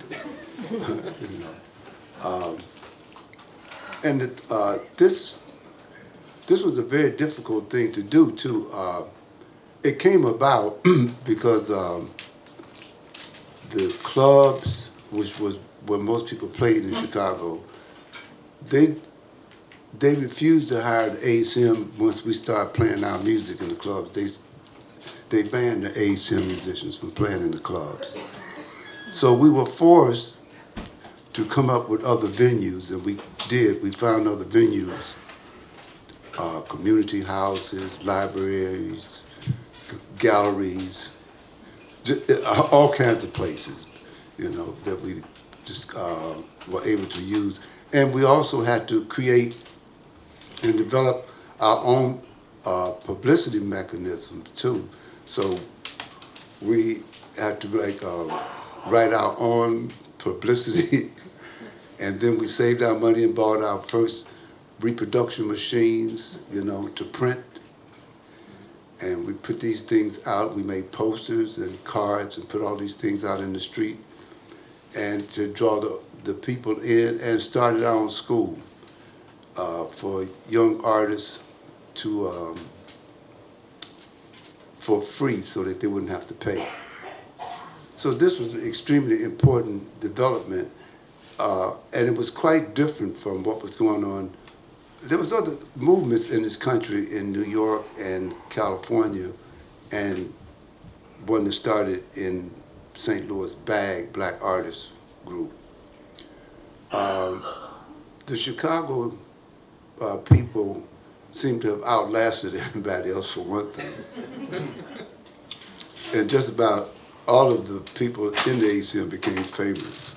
And this was a very difficult thing to do too. It came about because the clubs, which was where most people played in Chicago, they refused to hire the AACM once we started playing our music in the clubs. They banned the AACM musicians from playing in the clubs. So we were forced to come up with other venues, and we did. We found other venues, community houses, libraries, galleries, all kinds of places, that we just were able to use. And we also had to create and develop our own publicity mechanism too. So we had to write our own publicity, and then we saved our money and bought our first reproduction machines, to print. And we put these things out. We made posters and cards and put all these things out in the street, and to draw the people in, and started our own school for young artists for free, so that they wouldn't have to pay. So this was an extremely important development, and it was quite different from what was going on. There was other movements in this country, in New York and California, and one that started in St. Louis, BAG, Black Artists Group. The Chicago people seem to have outlasted everybody else, for one thing. And just about all of the people in the AACM became famous.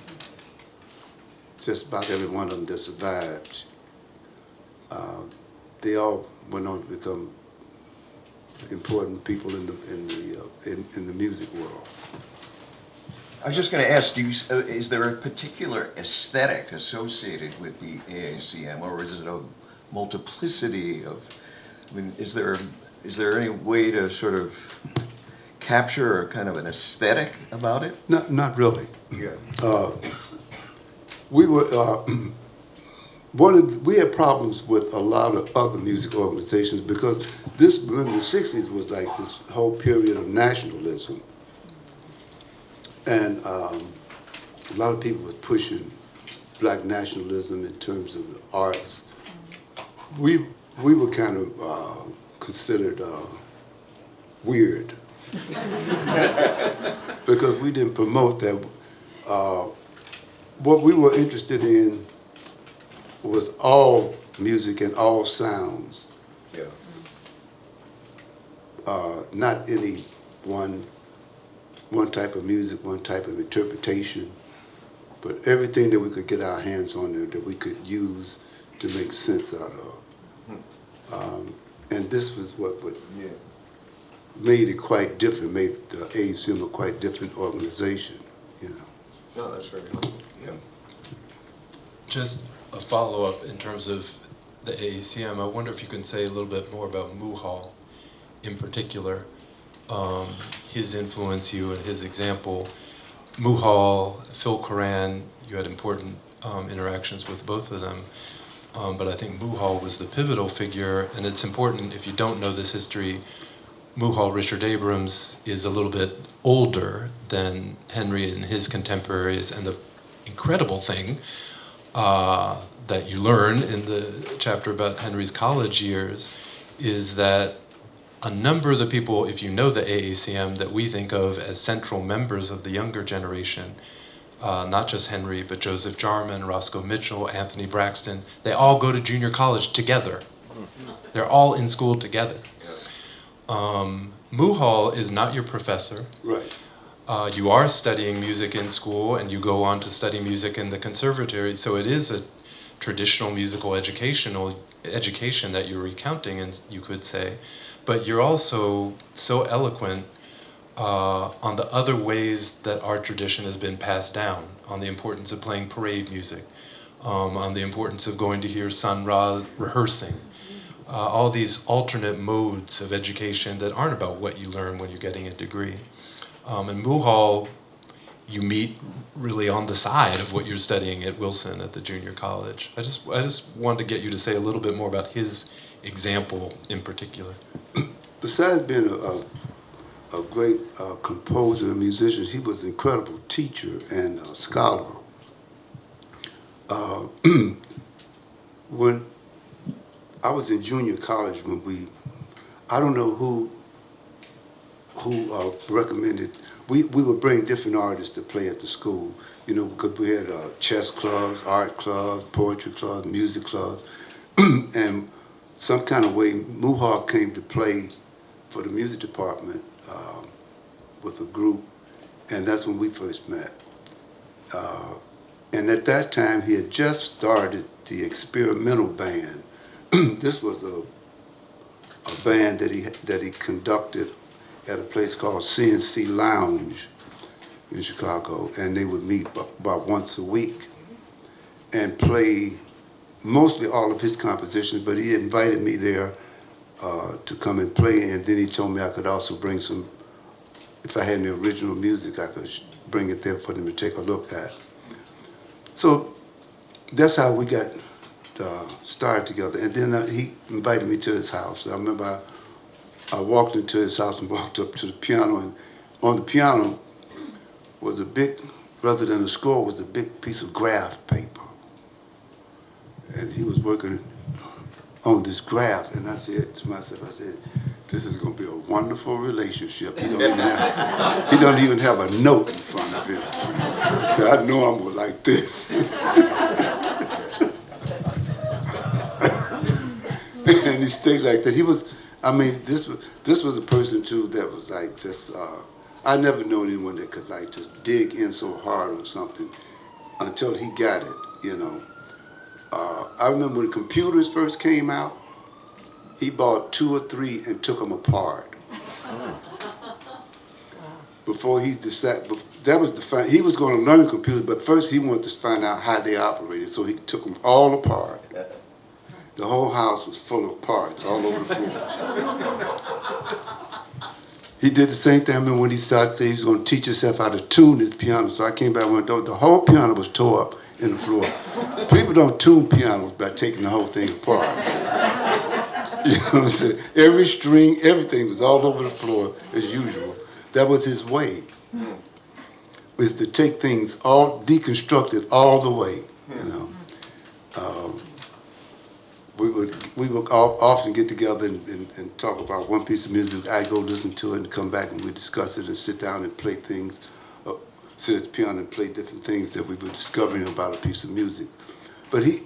Just about every one of them that survived. They all went on to become important people in the music world. I was just going to ask, is there a particular aesthetic associated with the AACM, or is it a multiplicity of? I mean, is there any way to sort of capture kind of an aesthetic about it? Not really. Yeah. We were we had problems with a lot of other music organizations because remember the '60s was like this whole period of nationalism, and a lot of people were pushing black nationalism in terms of the arts. We were kind of considered weird because we didn't promote that. What we were interested in was all music and all sounds. Yeah. Not any one type of music, one type of interpretation, but everything that we could get our hands on there that we could use to make sense out of. And this was what made it quite different, made the ACM a quite different organization, you know. No, that's very helpful. Yeah. Just a follow-up in terms of the AACM, I wonder if you can say a little bit more about Muhal in particular, his influence you and his example. Muhal, Phil Koran, you had important interactions with both of them, but I think Muhal was the pivotal figure, and it's important, if you don't know this history, Muhal, Richard Abrams, is a little bit older than Henry and his contemporaries, and the incredible thing that you learn in the chapter about Henry's college years is that a number of the people, if you know the AACM, that we think of as central members of the younger generation, not just Henry, but Joseph Jarman, Roscoe Mitchell, Anthony Braxton, they all go to junior college together. They're all in school together. Muhal is not your professor. Right. You are studying music in school, and you go on to study music in the conservatory, so it is a traditional musical education that you're recounting, and you could say, but you're also so eloquent on the other ways that our tradition has been passed down, on the importance of playing parade music, on the importance of going to hear Sun Ra rehearsing, all these alternate modes of education that aren't about what you learn when you're getting a degree. And Muhal, you meet really on the side of what you're studying at Wilson at the junior college. I just wanted to get you to say a little bit more about his example in particular. Besides being a great composer and musician, he was an incredible teacher and scholar. When I was in junior college, I don't know who recommended, we would bring different artists to play at the school, you know, because we had chess clubs, art clubs, poetry clubs, music clubs, and some kind of way Muhal came to play for the music department with a group, and that's when we first met. And at that time, he had just started the experimental band. This was a band that he conducted at a place called CNC Lounge in Chicago, and they would meet about once a week and play mostly all of his compositions, but he invited me there to come and play, and then he told me I could also bring some, if I had any original music, I could bring it there for them to take a look at. So that's how we got started together, and then he invited me to his house. I remember I walked into his house and walked up to the piano, and on the piano was a big, rather than a score, was a big piece of graph paper. And he was working on this graph, and I said to myself, this is going to be a wonderful relationship. He don't even have a note in front of him. So I know I'm going to like this. And he stayed like that. He was, I mean, this was a person too that was like just, I never known anyone that could like just dig in so hard on something until he got it, you know. I remember when computers first came out, he bought 2 or 3 and took them apart. Before he decided, that was he was going to learn computers, but first he wanted to find out how they operated, so he took them all apart. The whole house was full of parts all over the floor. he did the same thing. I remember when he started saying he was going to teach himself how to tune his piano. So I came back and went, the whole piano was tore up in the floor. People don't tune pianos by taking the whole thing apart. You know what I'm saying? Every string, everything was all over the floor as usual. That was his way, was to take things all, deconstruct it all the way, you know. We would often get together and talk about one piece of music. I'd go listen to it and come back and we'd discuss it and sit down and play things, sit at the piano and play different things that we were discovering about a piece of music. But he,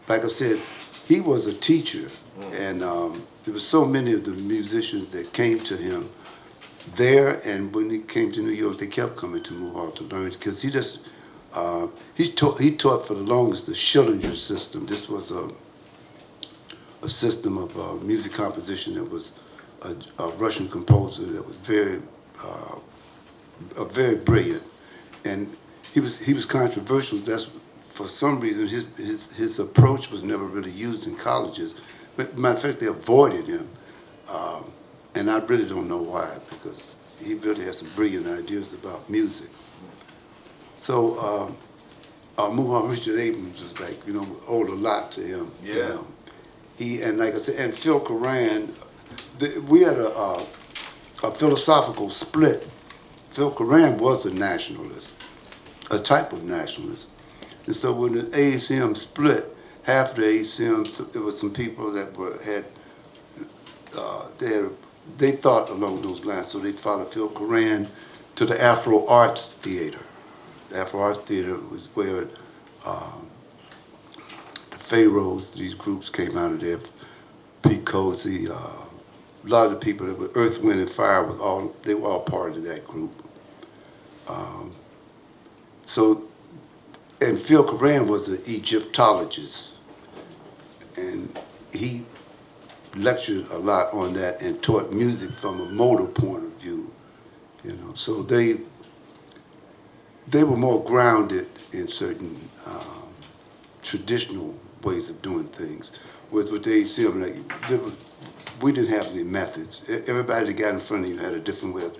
like I said, he was a teacher, and there were so many of the musicians that came to him there, and when he came to New York, they kept coming to Mohawk to learn, because he just, he taught for the longest the Schillinger system. This was a system of music composition that was a Russian composer that was very brilliant, and he was controversial. That's for some reason his approach was never really used in colleges. Matter of fact, they avoided him, and I really don't know why, because he really had some brilliant ideas about music. So Mohawk Richard Abrams was like, you know, owed a lot to him. Yeah. You know, he, and like I said, and Phil Coran, we had a philosophical split. Phil Coran was a nationalist, a type of nationalist. And so when the ASM split, half of the ASM, there were some people that they thought along those lines, so they followed Phil Coran to the Afro Arts Theater. The Afro Arts Theater was where the Pharaohs, these groups came out of there. Pete Cozy, a lot of the people that were Earth, Wind, and Fire they were all part of that group. And Phil Coran was an Egyptologist, and he lectured a lot on that and taught music from a modal point of view, you know. So they were more grounded in certain traditional ways of doing things. Whereas with the ACM, we didn't have any methods. Everybody that got in front of you had a different way of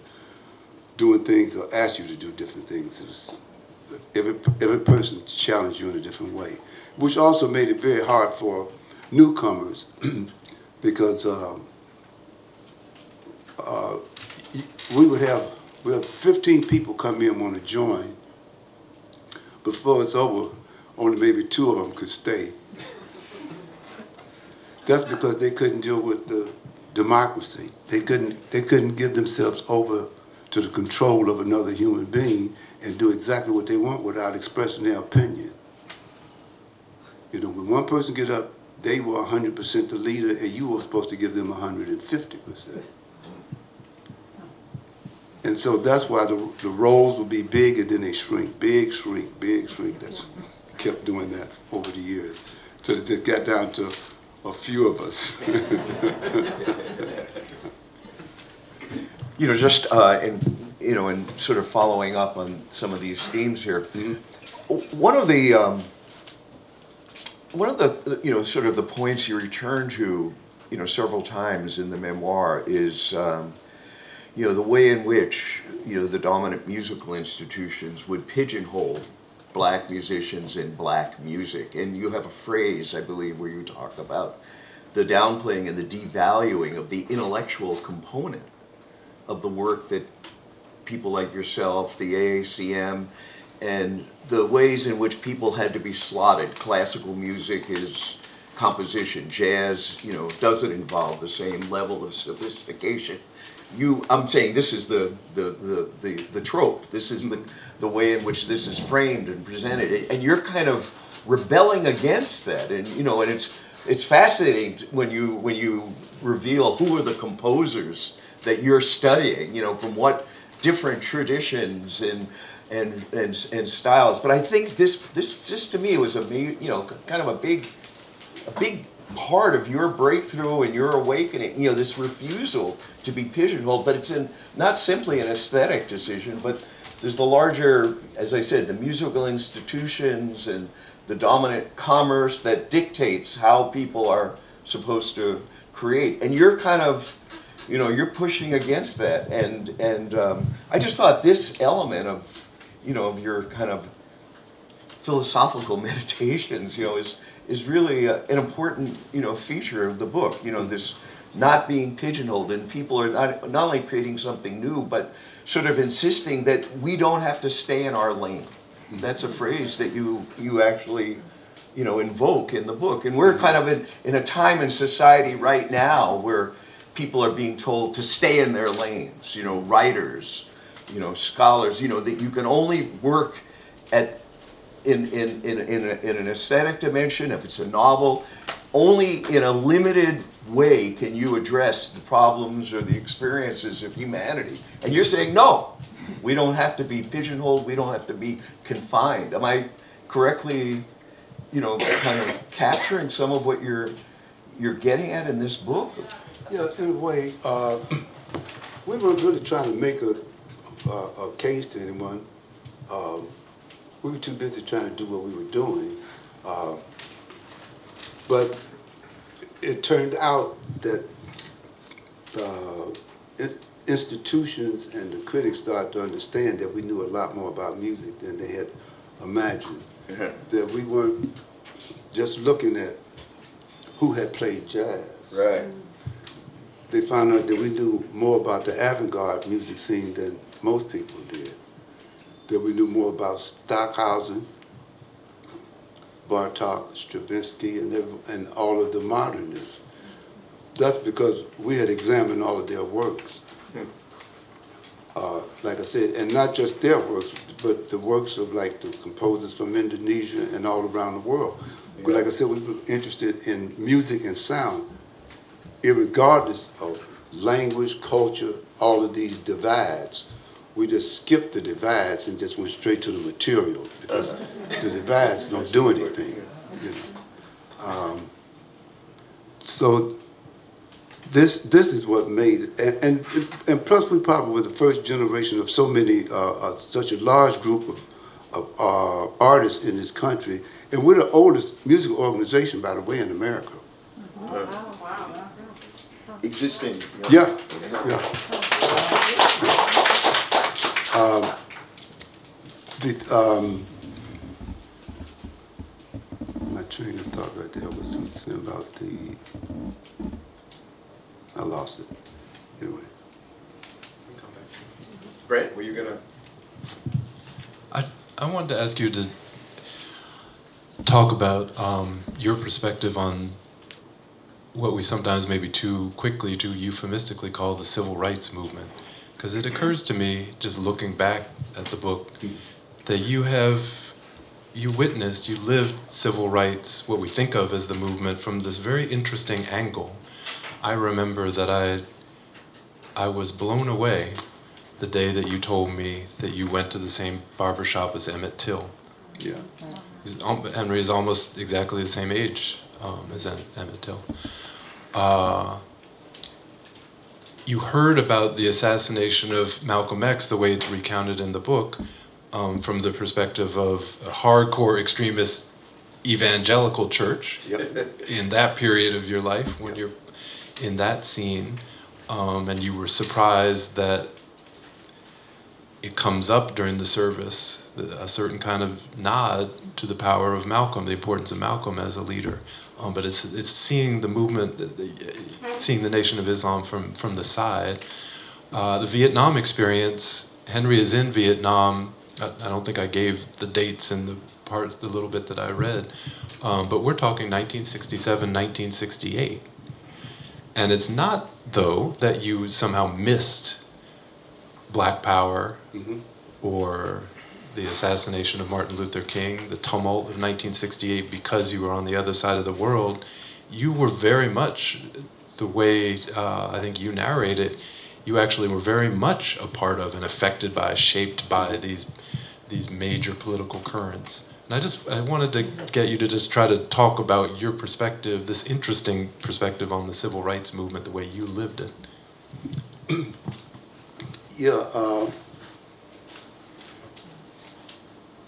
doing things or asked you to do different things. It was, every person challenged you in a different way, which also made it very hard for newcomers because we would have 15 people come in want to join. Before it's over, only maybe 2 of them could stay. That's because they couldn't deal with the democracy. They couldn't give themselves over to the control of another human being and do exactly what they want without expressing their opinion. You know, when one person get up, they were 100% the leader, and you were supposed to give them 150%. And so that's why the roles would be big, and then they shrink, big, shrink, big, shrink. That's kept doing that over the years. So it just got down to a few of us. You know, just in sort of following up on some of these themes here, one of the sort of the points you return to, you know, several times in the memoir is, you know, the way in which, you know, the dominant musical institutions would pigeonhole black musicians in black music. And you have a phrase, I believe, where you talk about the downplaying and the devaluing of the intellectual component of the work that people like yourself, the AACM, and the ways in which people had to be slotted. Classical music is composition. Jazz, you know, doesn't involve the same level of sophistication. I'm saying this is the trope. This is the way in which this is framed and presented, and you're kind of rebelling against that. And you know, and it's fascinating when you reveal who are the composers that you're studying. You know, from what different traditions and styles. But I think this to me was kind of a big part of your breakthrough and your awakening, you know, this refusal to be pigeonholed. But it's not simply an aesthetic decision, but there's the larger, as I said, the musical institutions and the dominant commerce that dictates how people are supposed to create. And you're kind of, You know, you're pushing against that, and I just thought this element of, you know, of your kind of philosophical meditations, you know, is really an important, you know, feature of the book. You know, this not being pigeonholed, and people are not only creating something new, but sort of insisting that we don't have to stay in our lane. That's a phrase that you actually, you know, invoke in the book. And we're kind of in a time in society right now where people are being told to stay in their lanes, you know, writers, you know, scholars, you know, that you can only work at in an aesthetic dimension, if it's a novel, only in a limited way can you address the problems or the experiences of humanity. And you're saying, no, we don't have to be pigeonholed, we don't have to be confined. Am I correctly, you know, kind of capturing some of what you're getting at in this book? Yeah, in a way, we weren't really trying to make a case to anyone. We were too busy trying to do what we were doing. But it turned out that institutions and the critics started to understand that we knew a lot more about music than they had imagined. That we weren't just looking at who had played jazz. Right. They found out that we knew more about the avant-garde music scene than most people did. That we knew more about Stockhausen, Bartok, Stravinsky, and all of the modernists. That's because we had examined all of their works. Like I said, and not just their works, but the works of like the composers from Indonesia and all around the world. But like I said, we were interested in music and sound, irregardless of language, culture, all of these divides. We just skipped the divides and just went straight to the material because the divides don't do anything. You know? So this is what made it, and plus we probably were the first generation of so many, such a large group of artists in this country, and we're the oldest musical organization, by the way, in America. Existing. Yeah, yeah. My train of thought right there was something about I lost it. Anyway. Brent, were you gonna? I wanted to ask you to talk about your perspective on what we sometimes maybe too quickly, too euphemistically call the civil rights movement. Because it occurs to me, just looking back at the book, that you witnessed, you lived civil rights, what we think of as the movement, from this very interesting angle. I remember that I was blown away the day that you told me that you went to the same barbershop as Emmett Till. Yeah. Henry is almost exactly the same age as Emmett Till. You heard about the assassination of Malcolm X, the way it's recounted in the book, from the perspective of a hardcore extremist evangelical church. Yep. In that period of your life, when you're in that scene, and you were surprised that it comes up during the service, a certain kind of nod to the power of Malcolm, the importance of Malcolm as a leader. But it's seeing the movement, seeing the Nation of Islam from the side. The Vietnam experience, Henry is in Vietnam. I don't think I gave the dates in the little bit that I read. But we're talking 1967, 1968. And it's not, though, that you somehow missed Black Power or the assassination of Martin Luther King, the tumult of 1968, because you were on the other side of the world. You were very much, the way I think you narrate it, you actually were very much a part of and affected by, shaped by these major political currents. And I wanted to get you to just try to talk about your perspective, this interesting perspective on the civil rights movement, the way you lived it. Yeah.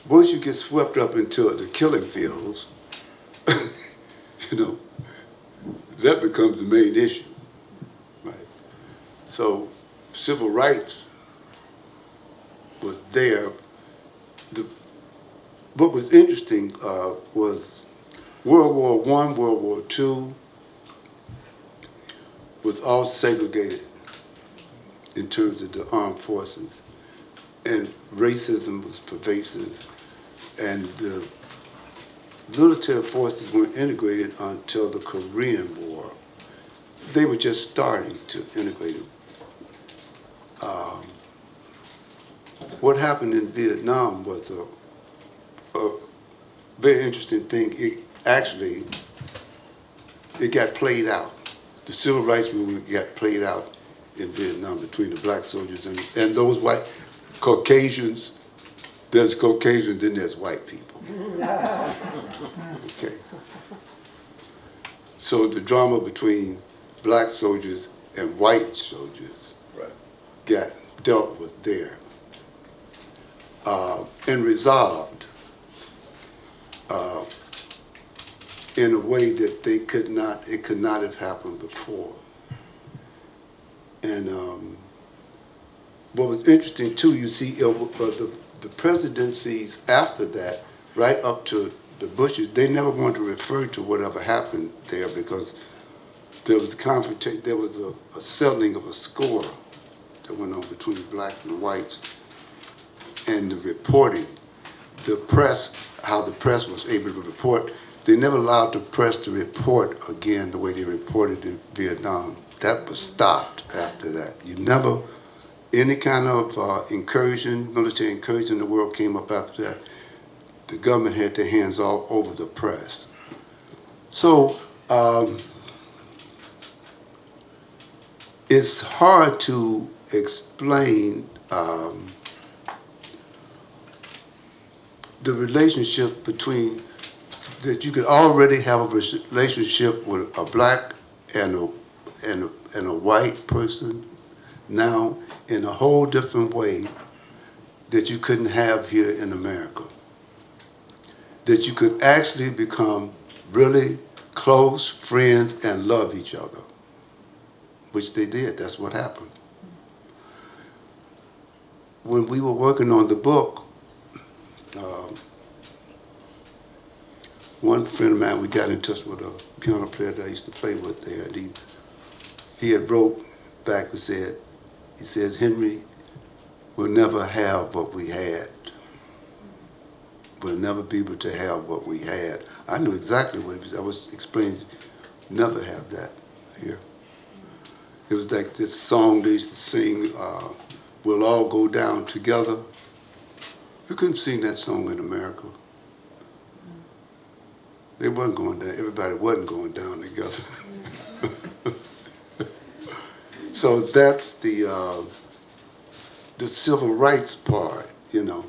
Once you get swept up into the killing fields, you know, that becomes the main issue, right? So civil rights was there. What was interesting was World War I, World War II was all segregated in terms of the armed forces, and racism was pervasive, and the military forces weren't integrated until the Korean War. They were just starting to integrate it. What happened in Vietnam was a very interesting thing. It got played out. The civil rights movement got played out in Vietnam between the black soldiers and those white Caucasians. There's Caucasians, then there's white people. Okay. So the drama between black soldiers and white soldiers got dealt with there and resolved in a way that it could not have happened before. And what was interesting too, you see, the presidencies after that, right up to the Bushes, they never wanted to refer to whatever happened there because there was a settling of a score that went on between blacks and whites, and the reporting, the press, how the press was able to report. They never allowed the press to report again the way they reported in Vietnam. That was stopped after that. You never, any kind of incursion, military incursion in the world came up after that. The government had their hands all over the press. So it's hard to explain the relationship between, that you could already have a relationship with a black and a white person now in a whole different way that you couldn't have here in America. That you could actually become really close friends and love each other, which they did. That's what happened. When we were working on the book, one friend of mine, we got in touch with a piano player that I used to play with there, and he had wrote back and said, Henry, we'll never have what we had. We'll never be able to have what we had. I knew exactly what it was. I was explaining, never have that here. It was like this song they used to sing, We'll All Go Down Together. You couldn't sing that song in America. They wasn't going down, everybody wasn't going down together. So that's the civil rights part, you know.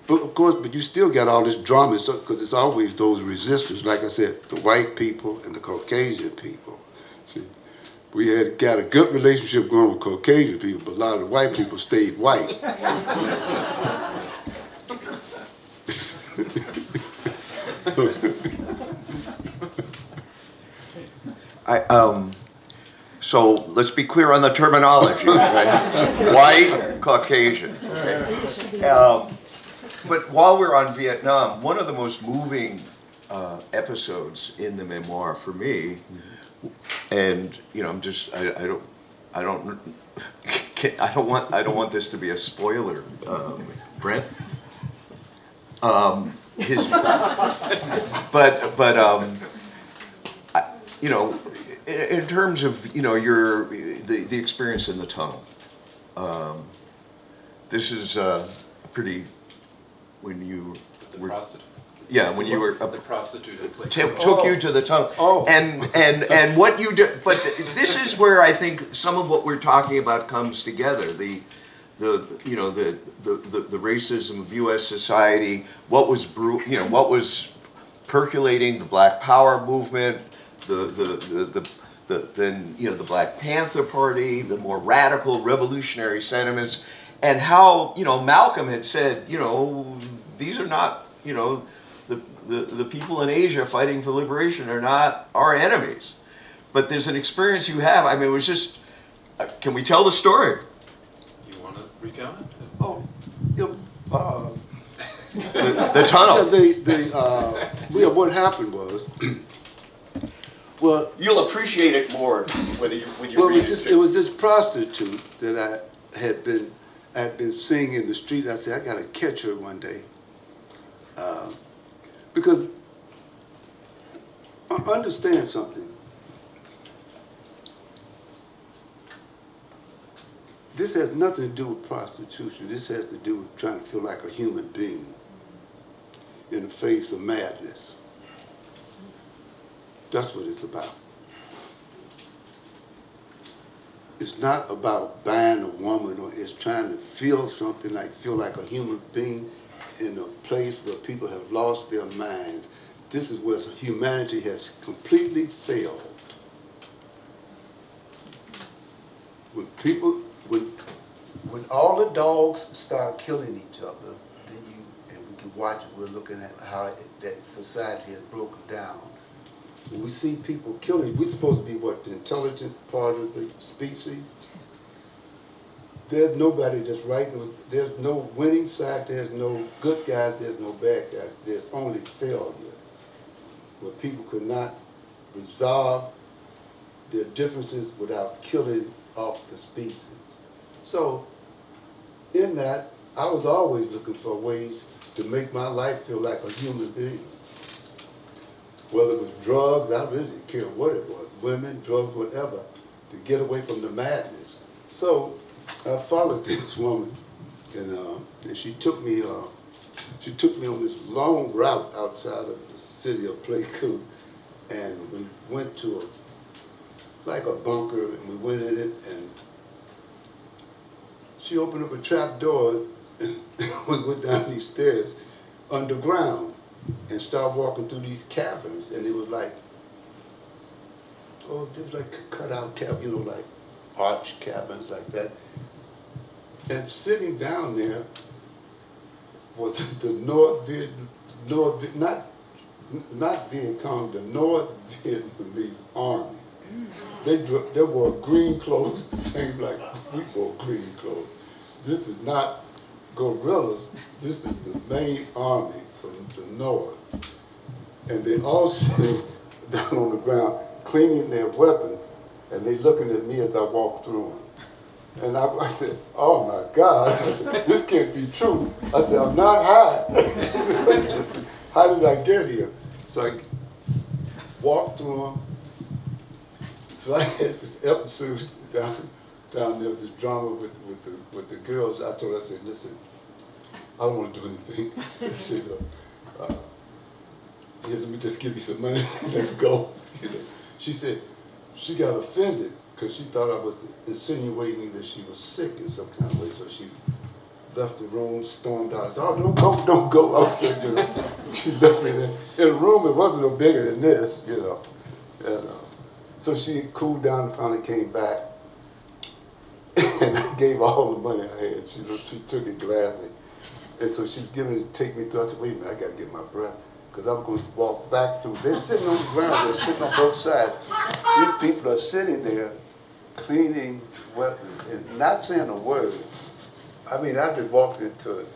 But of course, but you still got all this drama, because it's always those resistors. Like I said, the white people and the Caucasian people. See, we had got a good relationship going with Caucasian people, but a lot of the white people stayed white. So let's be clear on the terminology, right? White, Caucasian. Okay? But while we're on Vietnam, one of the most moving episodes in the memoir for me, and you know, I don't want this to be a spoiler, Brent. You know, in terms of, you know, the experience in the tunnel, this is pretty, when you were prostitute. Yeah, when you were the prostitute took you to the tunnel. Oh. And what you do, but this is where I think some of what we're talking about comes together. The racism of U.S. society, what was percolating, the Black Power movement, the Black Panther Party, the more radical revolutionary sentiments, and how, you know, Malcolm had said, you know, these are not, you know, the people in Asia fighting for liberation are not our enemies. But there's an experience you have. I mean, it was just, Can we tell the story? You want to recount it? Oh, yeah, The tunnel. yeah, what happened was, well, You'll appreciate it more when you well, read it was this prostitute that I had been seeing in the street. I said, I got to catch her one day. Because understand something. This has nothing to do with prostitution. This has to do with trying to feel like a human being in the face of madness. That's what it's about. It's not about buying a woman, or it's trying to feel something feel like a human being in a place where people have lost their minds. This is where humanity has completely failed. When all the dogs start killing each other, and we can watch it, we're looking at how that society has broken down. When we see people killing, we're supposed to be the intelligent part of the species. There's nobody that's right. There's no winning side. There's no good guys. There's no bad guys. There's only failure, where people could not resolve their differences without killing off the species. So, in that, I was always looking for ways to make my life feel like a human being. Whether it was drugs, I really didn't care what it was. Women, drugs, whatever, to get away from the madness. So I followed this woman, and she took me on this long route outside of the city of Playcool, and we went to like a bunker, and we went in it, and she opened up a trap door, and we went down these stairs underground and started walking through these caverns, and it was like, cut out caverns, like arch caverns like that. And sitting down there was the not Viet Cong, the North Vietnamese army. They wore green clothes, the same like we wore green clothes. This is not guerrillas. This is the main army from the north. And they all sitting down on the ground, cleaning their weapons, and they looking at me as I walked through them. And I said, oh my God, I said, this can't be true. I said, I'm not high. How did I get here? So I walked through them. So I had this episode down there, this drama with the girls. I told her, I said, listen, I don't want to do anything. I said, here, let me just give you some money. Let's go. She said she got offended because she thought I was insinuating that she was sick in some kind of way. So she left the room, stormed out. I said, oh, don't go. I said, she left me there. In a room that wasn't no bigger than this, And so she cooled down and finally came back. And I gave all the money I had. She took it gladly. And so she's take me through. I said, wait a minute, I got to get my breath. Because I was going to walk back through. They're sitting on the ground. They're sitting on both sides. These people are sitting there cleaning weapons and not saying a word. I mean, I just walked into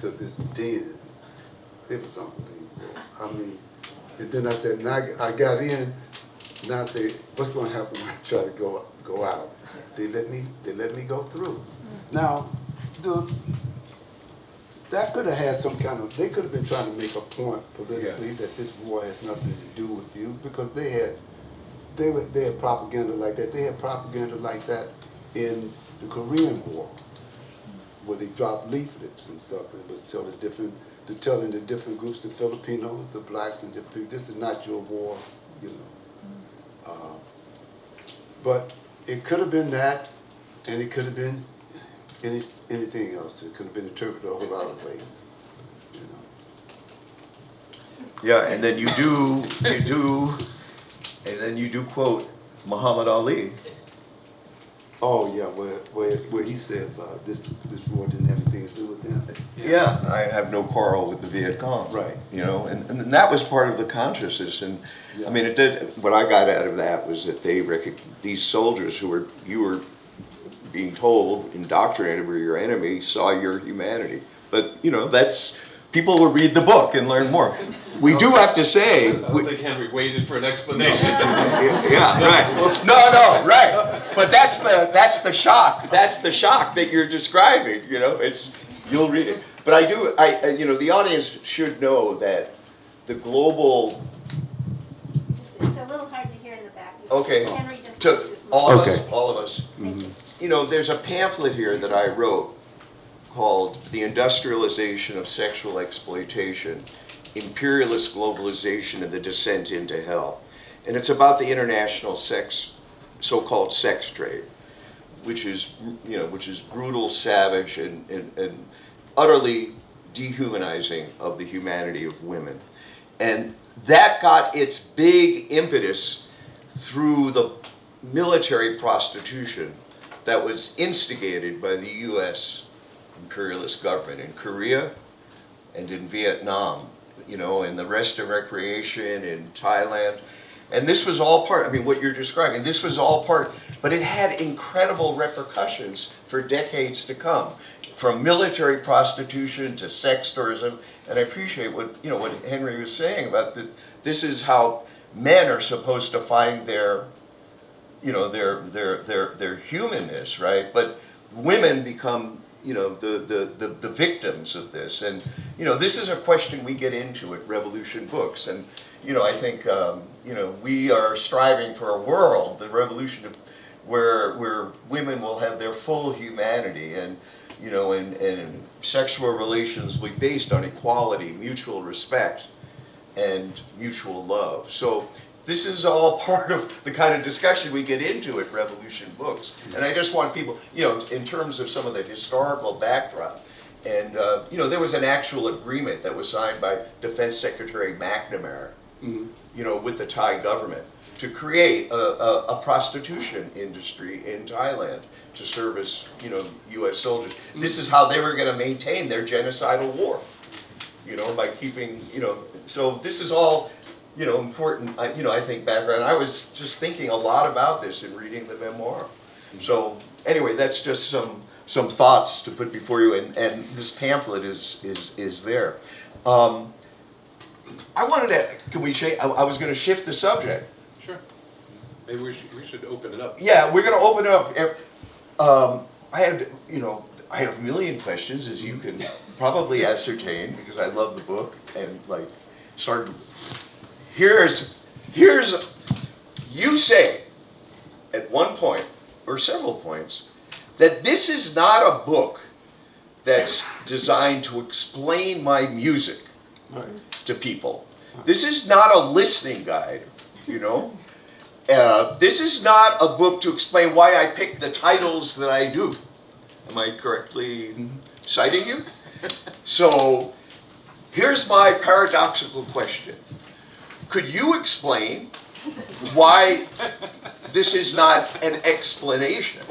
this den. It was unbelievable. I mean, and then I said, now I got in. Now I say, what's going to happen when I try to go out? They let me go through. Now, that could have had some kind of, they could have been trying to make a point politically that this war has nothing to do with you, because they had propaganda like that. They had propaganda like that in the Korean War, where they dropped leaflets and stuff, and it was telling the different groups, the Filipinos, the blacks, and different people, this is not your war, But it could have been that, and it could have been anything else. It could have been interpreted a whole lot of ways. Yeah, and then you do quote Muhammad Ali. Oh yeah, where he says this war didn't have anything to do with him. Yeah, I have no quarrel with the Viet Cong. Right. And that was part of the consciousness. And yeah. I mean, what I got out of that was that these soldiers you were being told, indoctrinated, were your enemy, saw your humanity. But, you know, that's, people will read the book and learn more. We do have to say... I don't think Henry waited for an explanation. Yeah, right. No, right. But that's the shock. That's the shock that you're describing, you know. You'll read it. But I you know, the audience should know that the global... It's a little hard to hear in the back. Okay. Henry just To fixes his all of mic. us, all of us. You know, there's a pamphlet here that I wrote called The Industrialization of Sexual Exploitation, Imperialist Globalization and the Descent into Hell. And it's about the international so-called sex trade, which is, you know, which is brutal, savage, and utterly dehumanizing of the humanity of women. And that got its big impetus through the military prostitution that was instigated by the U.S. imperialist government in Korea and in Vietnam, you know, and the rest of recreation in Thailand. And this was all part, I mean, what you're describing, this was all part, but it had incredible repercussions for decades to come, from military prostitution to sex tourism. And I appreciate what, you know, what Henry was saying about that. This is how men are supposed to find their, you know, their humanness, right? But women become, you know, the victims of this. And, you know, this is a question we get into at Revolution Books. And, you know, I think, you know, we are striving for a world, the revolution of, where women will have their full humanity, and, you know, and sexual relations will be based on equality, mutual respect, and mutual love. So this is all part of the kind of discussion we get into at Revolution Books. And I just want people, you know, in terms of some of the historical backdrop, and, you know, there was an actual agreement that was signed by Defense Secretary McNamara, you know, with the Thai government to create a prostitution industry in Thailand to service, you know, U.S. soldiers. This is how they were going to maintain their genocidal war, you know, by keeping, you know, so this is all, you know, important, you know, I think background. I was just thinking a lot about this in reading the memoir. So anyway, that's just some thoughts to put before you, and this pamphlet is there. I wanted to, can we change, I was going to shift the subject. Sure. Maybe we should open it up. Yeah, we're going to open it up. I had, you know, I have a million questions, as you can probably ascertain, because I love the book, and like, started, here's, you say at one point, or several points, that this is not a book that's designed to explain my music to people. This is not a listening guide, you know. This is not a book to explain why I pick the titles that I do. Am I correctly citing you? So here's my paradoxical question. Could you explain why this is not an explanation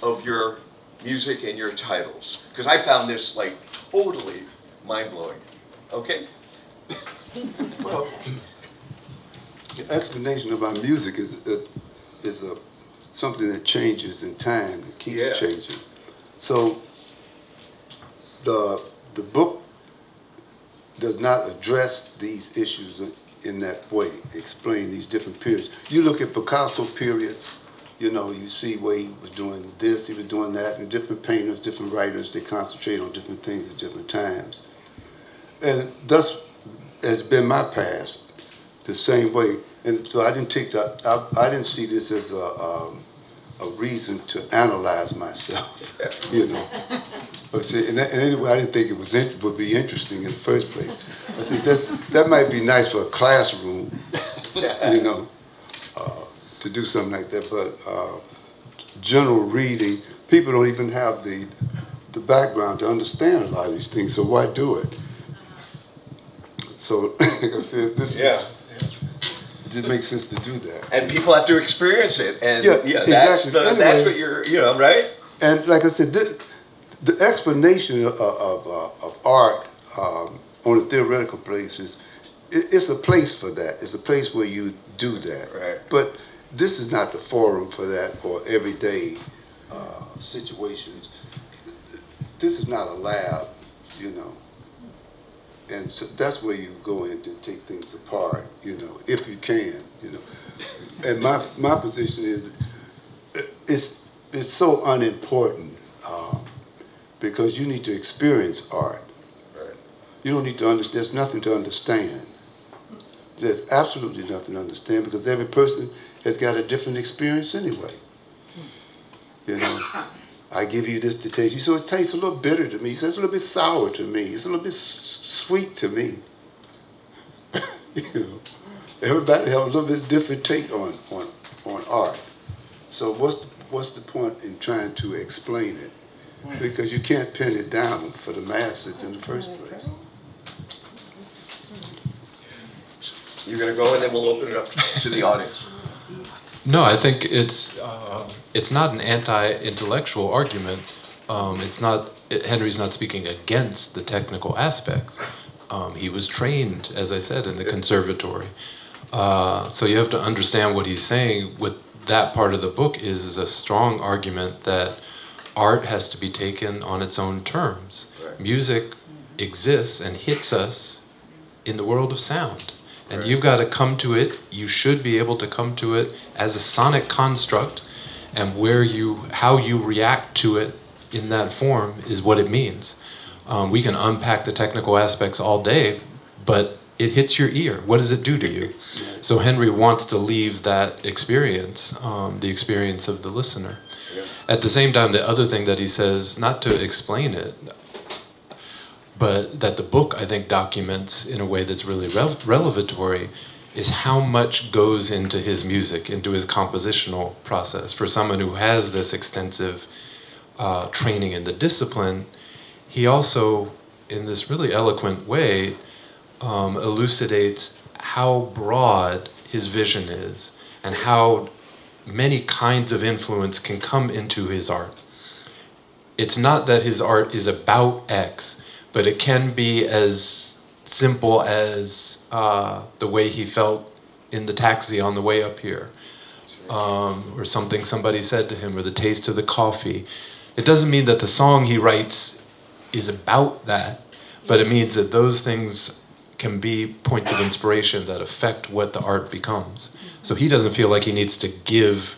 of your music and your titles? Because I found this like totally mind-blowing. Okay? Well, the explanation of our music is something that changes in time, it keeps changing. So the book does not address these issues in that way, explain these different periods. You look at Picasso periods, you know, you see where he was doing this, he was doing that, and different painters, different writers, they concentrate on different things at different times. And thus has been my past, the same way. And so I didn't take that, I didn't see this as a reason to analyze myself, you know. But see, and anyway, I didn't think it would be interesting in the first place. I said, that might be nice for a classroom, you know, to do something like that. But general reading, people don't even have the background to understand a lot of these things, so why do it? So, like I said, it didn't make sense to do that. And people have to experience it, and exactly. That's what you're, you know, right? And like I said, the explanation of art on a theoretical basis, it's a place for that. It's a place where you do that. Right. But this is not the forum for that, or every day situations. This is not a lab, you know. And so that's where you go in to take things apart, you know, if you can, you know. And my position is, it's so unimportant because you need to experience art. Right. You don't need to understand. There's nothing to understand. There's absolutely nothing to understand because every person has got a different experience anyway. You know, I give you this to taste. So it tastes a little bitter to me. So it's a little bit sour to me. It's a little bit sweet to me. You know, everybody have a little bit different take on art. So what's the point in trying to explain it? Because you can't pin it down for the masses in the first place. You're going to go, and then we'll open it up to the audience. No, I think it's not an anti-intellectual argument. Henry's not speaking against the technical aspects. He was trained, as I said, in the conservatory. So you have to understand what he's saying with that part of the book is a strong argument that art has to be taken on its own terms. Right. Music exists and hits us in the world of sound. And you've got to come to it, you should be able to come to it as a sonic construct, and how you react to it in that form is what it means. We can unpack the technical aspects all day, but it hits your ear. What does it do to you? So Henry wants to leave that experience, the experience of the listener. Yeah. At the same time, the other thing that he says, not to explain it, but that the book, I think, documents in a way that's really revelatory, is how much goes into his music, into his compositional process. For someone who has this extensive training in the discipline, he also, in this really eloquent way, elucidates how broad his vision is and how many kinds of influence can come into his art. It's not that his art is about X, but it can be as simple as the way he felt in the taxi on the way up here, or something somebody said to him, or the taste of the coffee. It doesn't mean that the song he writes is about that, but it means that those things can be points of inspiration that affect what the art becomes. So he doesn't feel like he needs to give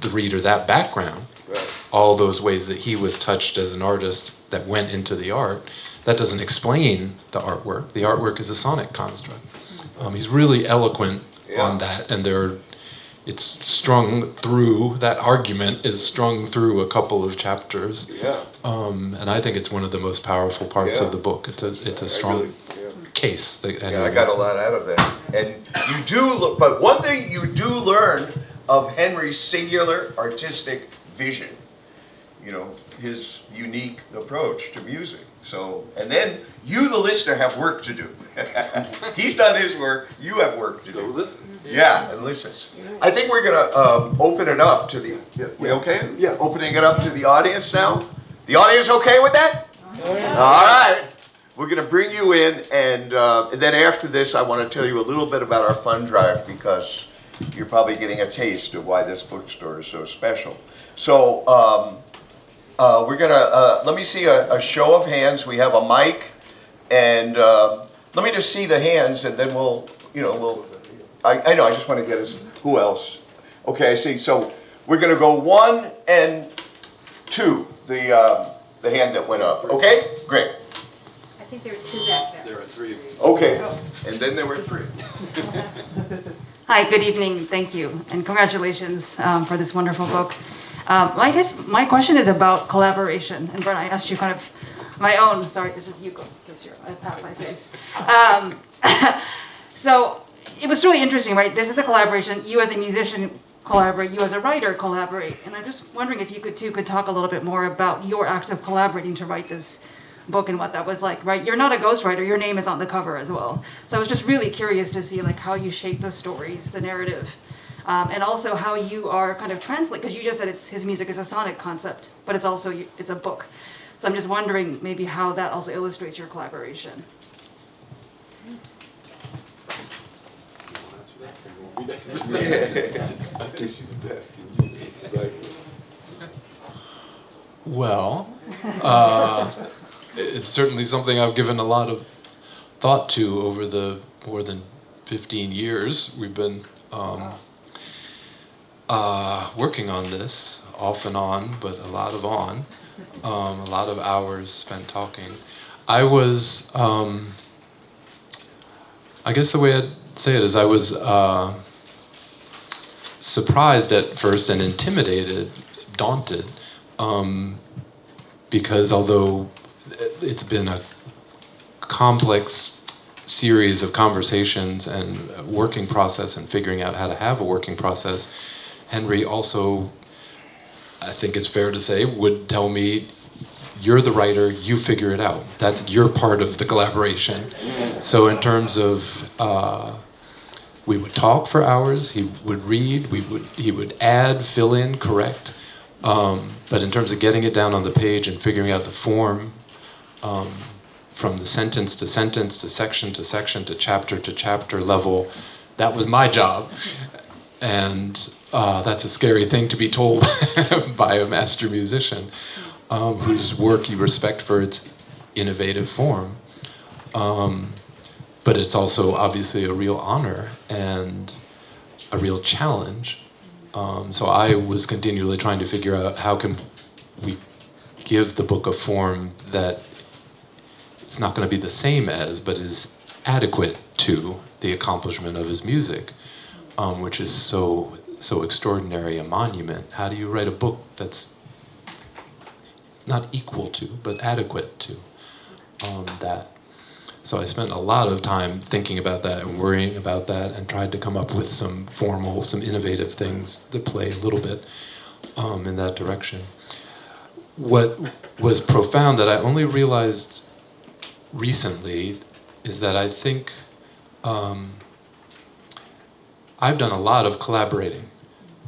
the reader that background, right, all those ways that he was touched as an artist that went into the art. That doesn't explain the artwork. The artwork is a sonic construct. He's really eloquent on that, and it's strung through, that argument is strung through a couple of chapters. Yeah. And I think it's one of the most powerful parts of the book. It's a strong case. That I got a lot out of that. And you do, but one thing you do learn of Henry's singular artistic vision, you know, his unique approach to music. So, and then you, the listener, have work to do. He's done his work, you have work to do. Listen. Yeah, and listen. I think we're going to open it up to the, we okay? Yeah. Opening it up to the audience now. The audience okay with that? Yeah. All right. We're going to bring you in, and then after this, I want to tell you a little bit about our fund drive, because you're probably getting a taste of why this bookstore is so special. So we're going to, let me see a show of hands. We have a mic, and let me just see the hands, and then we'll, I know, I just want to get us, who else? Okay, I see. So we're going to go 1 and 2, the hand that went up. Okay, great. I think there are 2 back there. There are 3. Okay, and then there were 3. Hi, good evening, thank you, and congratulations for this wonderful book. I guess my question is about collaboration, and Brent, I asked you kind of my own, sorry, this is you, because I pat my face. So it was really interesting, right? This is a collaboration, you as a musician collaborate, you as a writer collaborate, and I'm just wondering if you could talk a little bit more about your act of collaborating to write this book and what that was like, right? You're not a ghostwriter, your name is on the cover as well. So I was just really curious to see like how you shape the stories, the narrative, and also how you are kind of translate, because you just said his music is a sonic concept, but it's also, it's a book. So I'm just wondering maybe how that also illustrates your collaboration. I think she was asking you. Well, it's certainly something I've given a lot of thought to over the more than 15 years we've been working on this, off and on, but a lot of a lot of hours spent talking. I was, I guess the way I'd say it is I was surprised at first and intimidated, daunted, because although it's been a complex series of conversations and working process and figuring out how to have a working process, Henry also, I think it's fair to say, would tell me, you're the writer, you figure it out. That's your part of the collaboration. So in terms of, we would talk for hours, he would read, he would add, fill in, correct. But in terms of getting it down on the page and figuring out the form, from the sentence to sentence to section to section to chapter level, that was my job. And that's a scary thing to be told by a master musician whose work you respect for its innovative form. But it's also obviously a real honor and a real challenge. So I was continually trying to figure out how can we give the book a form that it's not going to be the same as, but is adequate to the accomplishment of his music, which is so extraordinary, a monument. How do you write a book that's not equal to, but adequate to that? So I spent a lot of time thinking about that and worrying about that and tried to come up with some formal, some innovative things that play a little bit in that direction. What was profound that I only realized recently is that I think I've done a lot of collaborating,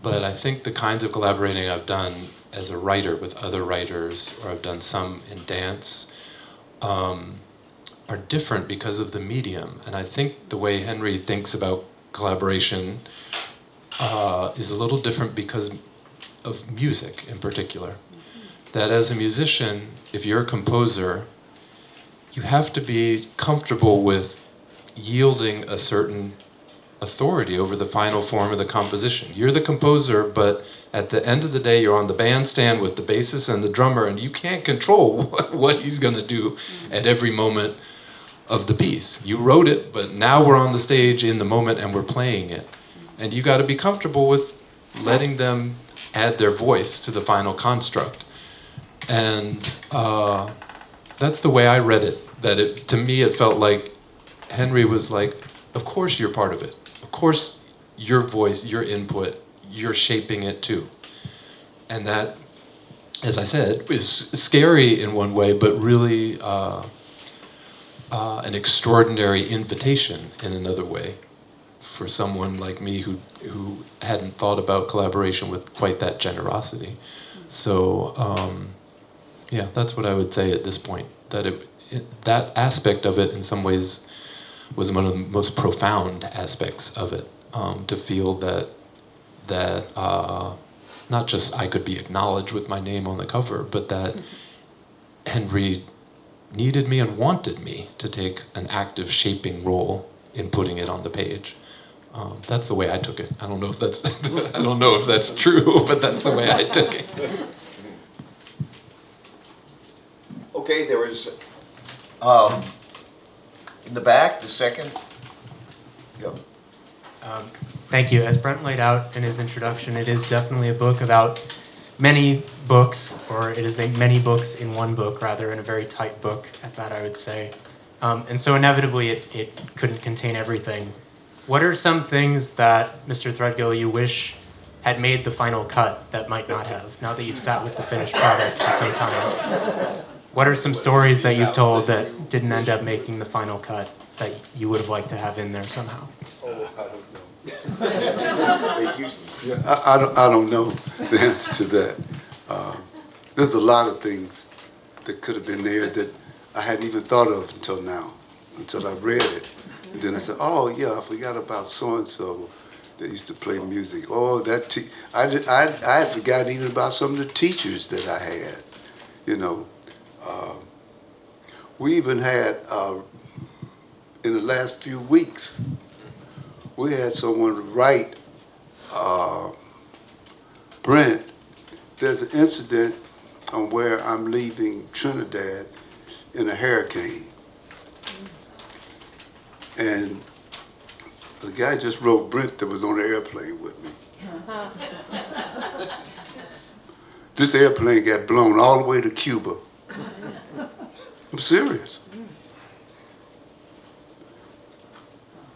but I think the kinds of collaborating I've done as a writer with other writers, or I've done some in dance, are different because of the medium. And I think the way Henry thinks about collaboration is a little different because of music in particular. That as a musician, if you're a composer, you have to be comfortable with yielding a certain authority over the final form of the composition. You're the composer, but at the end of the day, you're on the bandstand with the bassist and the drummer, and you can't control what he's going to do at every moment of the piece. You wrote it, but now we're on the stage in the moment and we're playing it. And you got to be comfortable with letting them add their voice to the final construct. And that's the way I read it. To me, it felt like Henry was like, of course you're part of it. Of course your voice, your input, you're shaping it too. And that, as I said, is scary in one way, but really an extraordinary invitation in another way for someone like me who hadn't thought about collaboration with quite that generosity. So yeah, that's what I would say at this point. That aspect of it in some ways was one of the most profound aspects of it, to feel that not just I could be acknowledged with my name on the cover, but that Henry needed me and wanted me to take an active shaping role in putting it on the page. That's the way I took it. I don't know if that's I don't know if that's true, but that's the way I took it. Okay, there was in the back, the second. Yep. Thank you. As Brent laid out in his introduction, it is definitely a book about many books, or it is many books in one book, rather, in a very tight book at that, I would say. And so inevitably it couldn't contain everything. What are some things that, Mr. Threadgill, you wish had made the final cut that might not have, now that you've sat with the finished product for some time? What are some stories that you've told that didn't end up making the final cut that you would have liked to have in there somehow? Oh, I don't know. I don't know the answer to that. There's a lot of things that could have been there that I hadn't even thought of until now, until I read it. And then I said, oh yeah, I forgot about so-and-so that used to play music. Oh, I had forgotten even about some of the teachers that I had. you know. We even had, in the last few weeks, we had someone write Brent. There's an incident on where I'm leaving Trinidad in a hurricane. And the guy just wrote Brent that was on the airplane with me. This airplane got blown all the way to Cuba. I'm serious.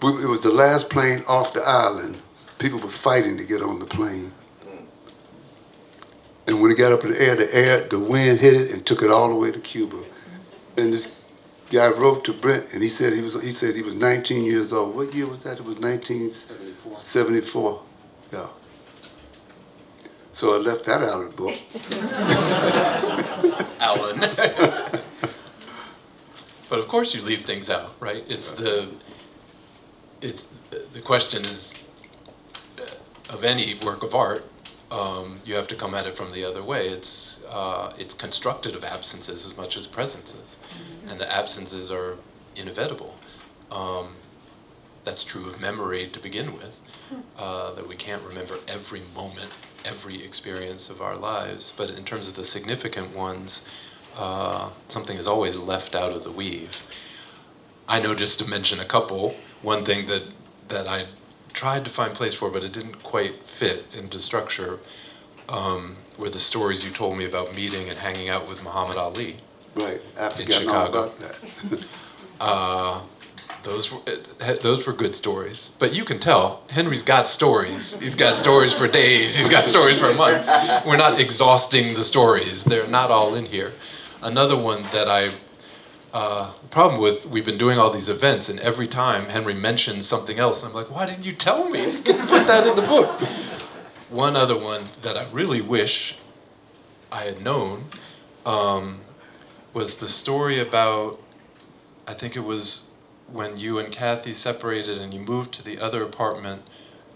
It was the last plane off the island. People were fighting to get on the plane. And when it got up in the air, the wind hit it and took it all the way to Cuba. And this guy wrote to Brent, and he said he was 19 years old. What year was that? It was 1974. Yeah. So I left that out of the book. Alan. But of course you leave things out, right? It's the question is of any work of art, you have to come at it from the other way. It's constructed of absences as much as presences, and the absences are inevitable. That's true of memory to begin with, that we can't remember every moment, every experience of our lives, but in terms of the significant ones, something is always left out of the weave. I know, just to mention a couple, one thing that I tried to find place for, but it didn't quite fit into structure, were the stories you told me about meeting and hanging out with Muhammad Ali. Right, I in forgot all Chicago. about that. Those were good stories. But you can tell, Henry's got stories. He's got stories for days. He's got stories for months. We're not exhausting the stories. They're not all in here. Another one that problem with, we've been doing all these events, and every time Henry mentions something else, I'm like, why didn't you tell me? You could put that in the book. One other one that I really wish I had known was the story about, I think it was when you and Kathy separated and you moved to the other apartment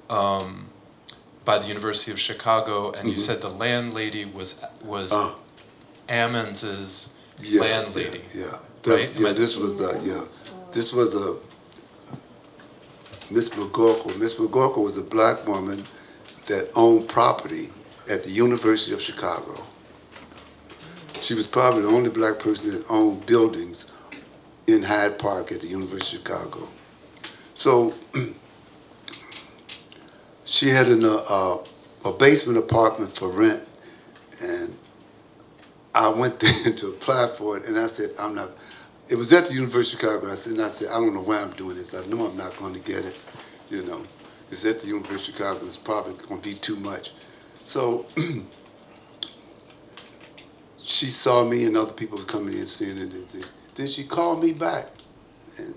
by the University of Chicago, and you said the landlady was Ammons's landlady. Yeah. Right? This was Miss McGorkle. Miss McGorkle was a black woman that owned property at the University of Chicago. She was probably the only black person that owned buildings in Hyde Park at the University of Chicago. So she had a basement apartment for rent, and I went there to apply for it, and I said, I'm not. It was at the University of Chicago, and I said, I don't know why I'm doing this. I know I'm not going to get it. You know, it's at the University of Chicago. It's probably going to be too much. So she saw me and other people coming in seeing it. Then she called me back, and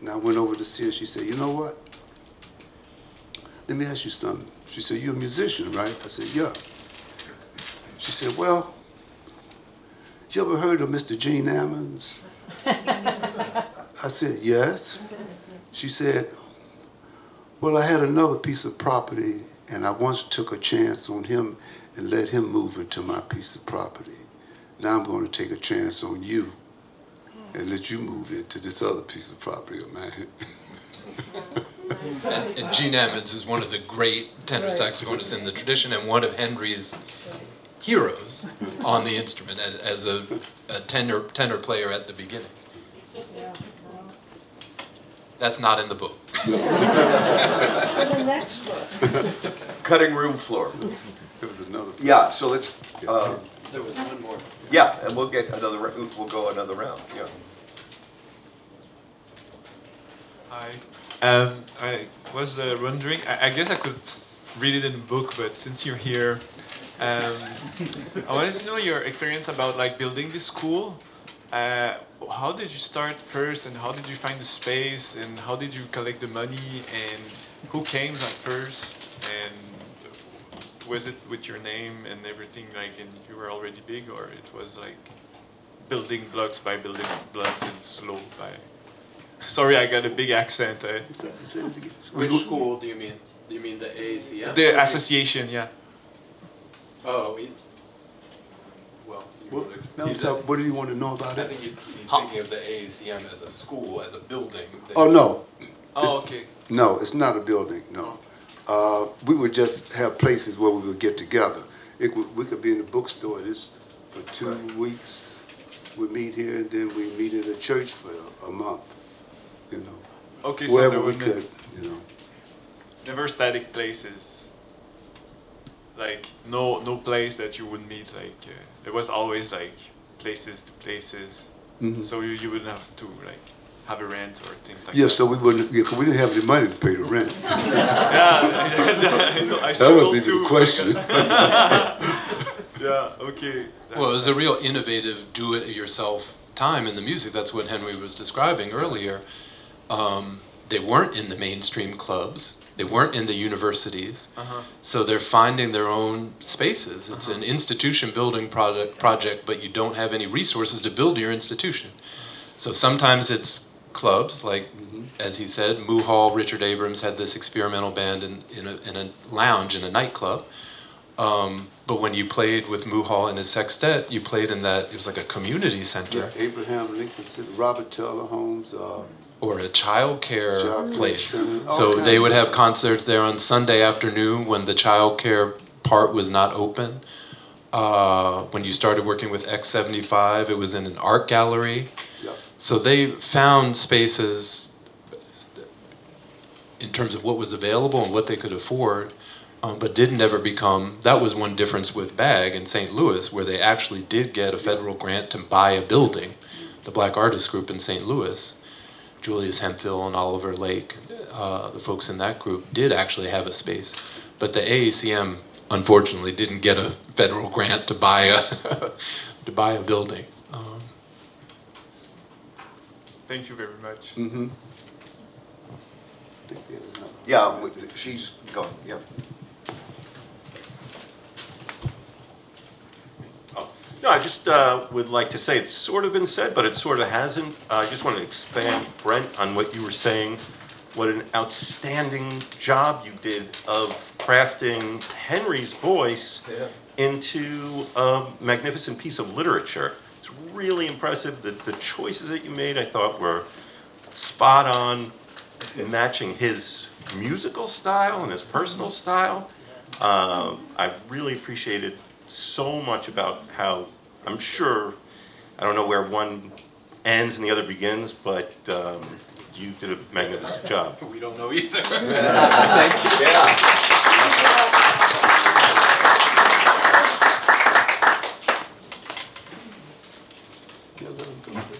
I went over to see her. She said, you know what? Let me ask you something. She said, you're a musician, right? I said, yeah. She said, well, you ever heard of Mr. Gene Ammons? I said, yes. She said, well, I had another piece of property, and I once took a chance on him and let him move into my piece of property. Now I'm going to take a chance on you and let you move into this other piece of property of mine. And Gene Ammons is one of the great tenor saxophonists in the tradition, and one of Henry's heroes on the instrument as a tenor player at the beginning. That's not in the book. The next book. Cutting room floor. There was another. Yeah, so let's. There was one more. Yeah, and we'll get another. We'll go another round. Yeah. Hi. I was wondering. I guess I could read it in the book, but since you're here, I wanted to know your experience about like building this school. How did you start first, and how did you find the space, and how did you collect the money, and who came at first, and was it with your name and everything, like, and you were already big, or it was like building blocks by building blocks and slow by? Sorry, I got a big accent. Which school do you mean? Do you mean the AACM? The association, yeah. Oh, What do you want to know about I it? think he's thinking of the AACM as a school, as a building. Oh, no. Oh, okay. No, it's not a building, no. We would just have places where we would get together. We could be in the bookstore for 2 weeks. We meet here, and then we meet in a church for a month, you know. Okay, so Wherever there we were could, you know. never static places. Like no place that you would meet. Like there was always like places to places. Mhm. So you wouldn't have to like have a rent or things like Yeah, that. so we wouldn't, yeah, 'cause we didn't have any money to pay the rent. Yeah, I know, I That struggled wasn't even too, a question. Yeah, okay. Well, it was a real innovative, do-it-yourself time in the music. That's what Henry was describing earlier. They weren't in the mainstream clubs. They weren't in the universities. So they're finding their own spaces. It's an institution building project, but you don't have any resources to build your institution. So sometimes it's clubs, like, as he said, Moo Hall, Richard Abrams had this experimental band in a lounge, in a nightclub. But when you played with Moo Hall and his sextet, you played in that, it was like a community center. Yeah, Abraham Lincoln Center, Robert Taylor Homes, Or a child care place. center, all So kinds they of would have things. concerts there on Sunday afternoon when the child care part was not open. When you started working with X75, it was in an art gallery. Yeah. So they found spaces in terms of what was available and what they could afford, but didn't ever become, that was one difference with BAG in St. Louis, where they actually did get a federal grant to buy a building, the Black Artists Group in St. Louis. Julius Hemphill and Oliver Lake, the folks in that group, did actually have a space. But the AACM, unfortunately, didn't get a federal grant to buy a, to buy a building. Thank you very much. Mm-hmm. Yeah, she's gone, yeah. No, I just would like to say, it's sort of been said, but it sort of hasn't. I just want to expand, Brent, on what you were saying. What an outstanding job you did of crafting Henry's voice into a magnificent piece of literature. It's really impressive. The choices that you made, I thought, were spot on, matching his musical style and his personal style. I really appreciated so much about how, I'm sure, I don't know where one ends and the other begins, but you did a magnificent job. We don't know either. Thank you. Yeah.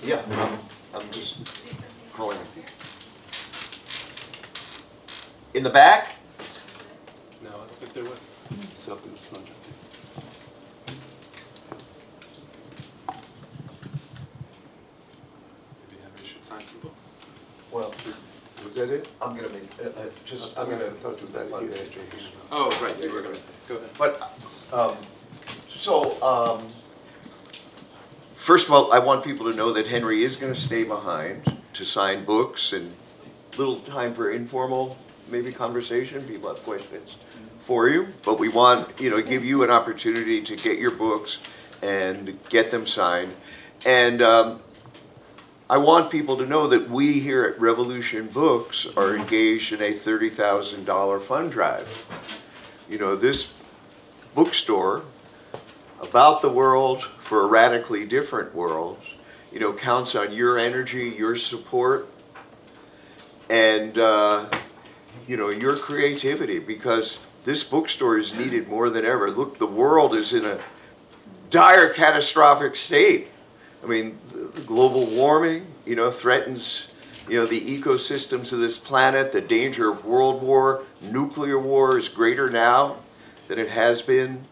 Yeah, I'm just calling him. In the back? No, I don't think there was. It's up in the front, I think. Maybe Henry should sign some books. Well, Was that it? I'm gonna make, just, I I'm gonna. thought somebody here had their hand up. Oh, right, you were going to say. Go ahead. But, first of all, I want people to know that Henry is gonna stay behind to sign books and little time for informal, maybe conversation, people have questions for you. But we want, give you an opportunity to get your books and get them signed. And I want people to know that we here at Revolution Books are engaged in a $30,000 fund drive. This bookstore about the world for a radically different world, counts on your energy, your support, and, your creativity, because this bookstore is needed more than ever. Look, the world is in a dire catastrophic state. I mean, the global warming, threatens, the ecosystems of this planet. The danger of world war, nuclear war is greater now than it has been,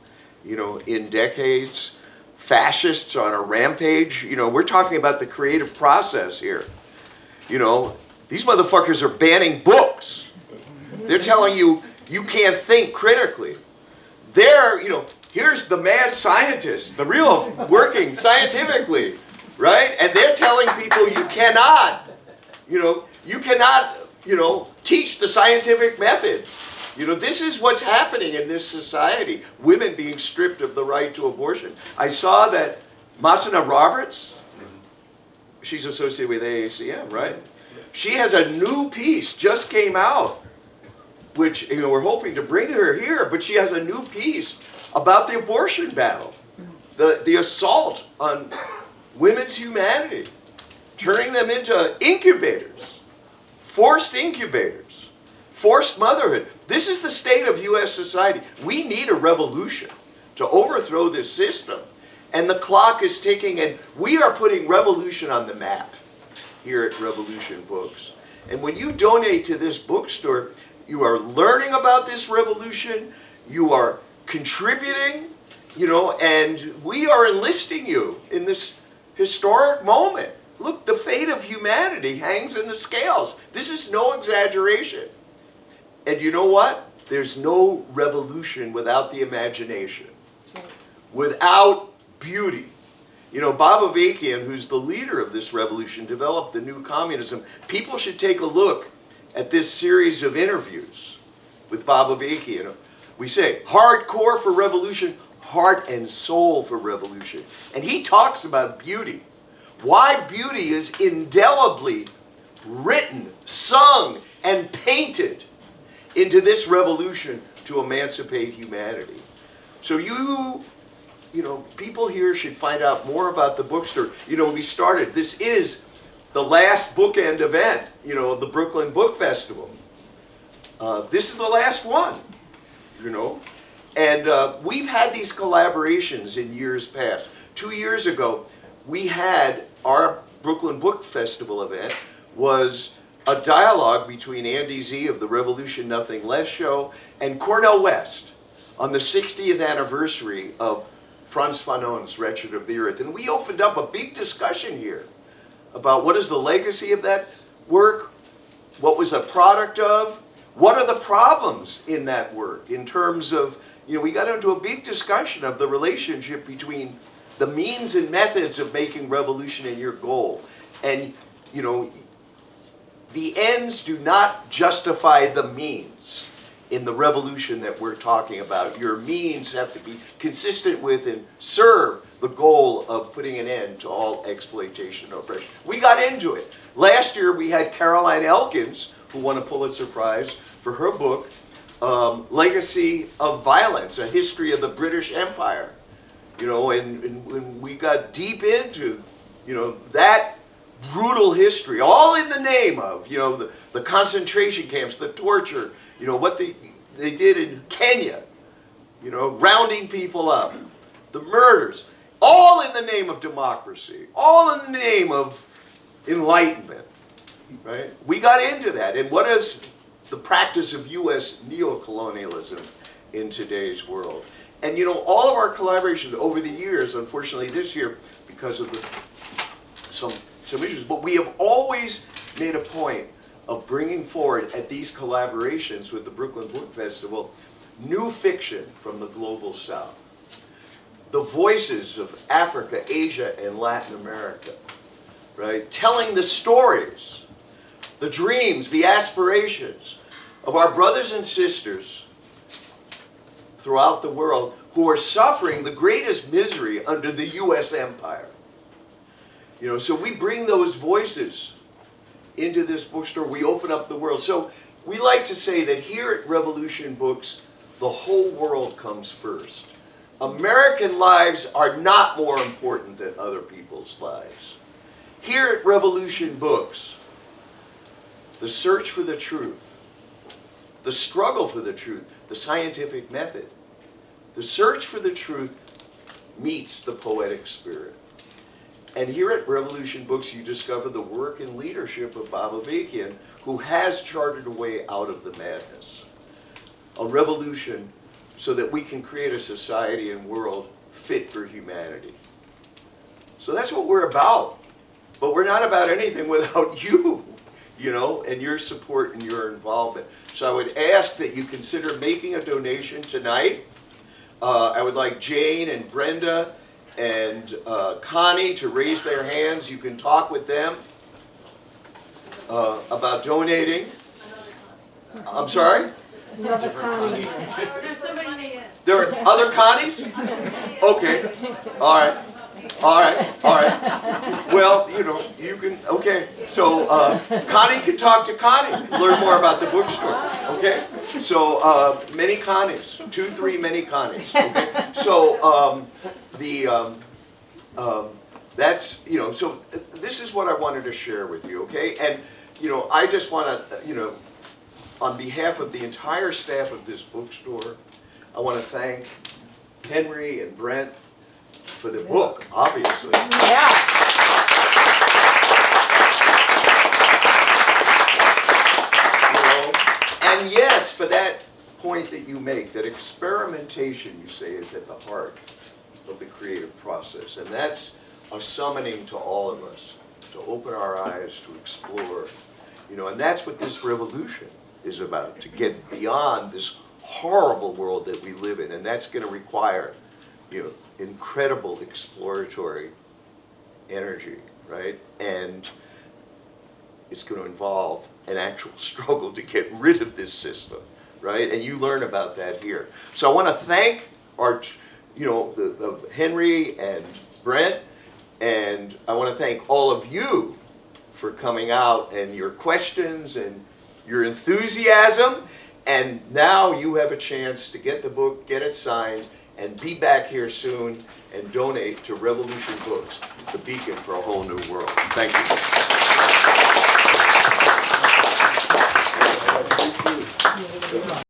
in decades. Fascists on a rampage. We're talking about the creative process here. These motherfuckers are banning books. They're telling you you can't think critically. Here's the mad scientist, the real working scientifically, right? And they're telling people you cannot teach the scientific method. You know, this is what's happening in this society. Women being stripped of the right to abortion. I saw that Matsuna Roberts, she's associated with AACM, right? She has a new piece, just came out, which, you know, we're hoping to bring her here, but she has a new piece about the abortion battle, the assault on women's humanity, turning them into incubators, forced motherhood. This is the state of U.S. society. We need a revolution to overthrow this system. And the clock is ticking, and we are putting revolution on the map here at Revolution Books. And when you donate to this bookstore, you are learning about this revolution, you are contributing, you know, and we are enlisting you in this historic moment. Look, the fate of humanity hangs in the scales. This is no exaggeration. And you know what? There's no revolution without the imagination, without beauty. You know, Bob Avakian, who's the leader of this revolution, developed the new communism. People should take a look at this series of interviews with Bob Avakian. We say, hardcore for revolution, heart and soul for revolution. And he talks about beauty. Why beauty is indelibly written, sung, and painted into this revolution to emancipate humanity. So you know, people here should find out more about the bookstore. You know, we started, this is the last bookend event, you know, of the Brooklyn Book Festival. This is the last one, you know. And we've had these collaborations in years past. 2 years ago, we had our Brooklyn Book Festival event was a dialogue between Andy Z of the Revolution Nothing Less show and Cornel West on the 60th anniversary of Frantz Fanon's Wretched of the Earth. And we opened up a big discussion here about what is the legacy of that work, what was a product of, what are the problems in that work in terms of, you know, we got into a big discussion of the relationship between the means and methods of making revolution and your goal. And, you know, the ends do not justify the means in the revolution that we're talking about. Your means have to be consistent with and serve the goal of putting an end to all exploitation and oppression. We got into it. Last year we had Caroline Elkins, who won a Pulitzer Prize for her book, Legacy of Violence, A History of the British Empire. You know, and we got deep into, you know, that brutal history, all in the name of, you know, the concentration camps, the torture, you know, what they did in Kenya, you know, rounding people up, the murders, all in the name of democracy, all in the name of enlightenment, right? We got into that. And what is the practice of U.S. neocolonialism in today's world? And, you know, all of our collaborations over the years, unfortunately this year, because of some issues, but we have always made a point of bringing forward at these collaborations with the Brooklyn Book Festival new fiction from the global South. The voices of Africa, Asia, and Latin America, right? Telling the stories, the dreams, the aspirations of our brothers and sisters throughout the world who are suffering the greatest misery under the U.S. empire. You know, so we bring those voices into this bookstore. We open up the world. So we like to say that here at Revolution Books, the whole world comes first. American lives are not more important than other people's lives. Here at Revolution Books, the search for the truth, the struggle for the truth, the scientific method, the search for the truth meets the poetic spirit. And here at Revolution Books, you discover the work and leadership of Bob Avakian, who has charted a way out of the madness. A revolution so that we can create a society and world fit for humanity. So that's what we're about. But we're not about anything without you, you know, and your support and your involvement. So I would ask that you consider making a donation tonight. I would like Jane and Brenda and Connie to raise their hands. You can talk with them about donating. I'm sorry? Another Connie. There's somebody named. There are other Connies? Okay. All right. All right. All right. Well, you know, you can, okay. So Connie can talk to Connie, learn more about the bookstore. Okay? So many Connies. 2, 3, many Connies. Okay? So that's, you know, so this is what I wanted to share with you, okay? And, you know, I just want to, you know, on behalf of the entire staff of this bookstore, I want to thank Henry and Brent for the book, obviously. Yeah. You know, and yes, for that point that you make, that experimentation, you say, is at the heart of the creative process. And that's a summoning to all of us, to open our eyes, to explore. You know, and that's what this revolution is about, to get beyond this horrible world that we live in. And that's going to require, you know, incredible exploratory energy, right? And it's going to involve an actual struggle to get rid of this system, right? And you learn about that here. So I want to thank our, you know, the Henry and Brent, and I want to thank all of you for coming out and your questions and your enthusiasm. And now you have a chance to get the book, get it signed, and be back here soon and donate to Revolution Books, the beacon for a whole new world. Thank you.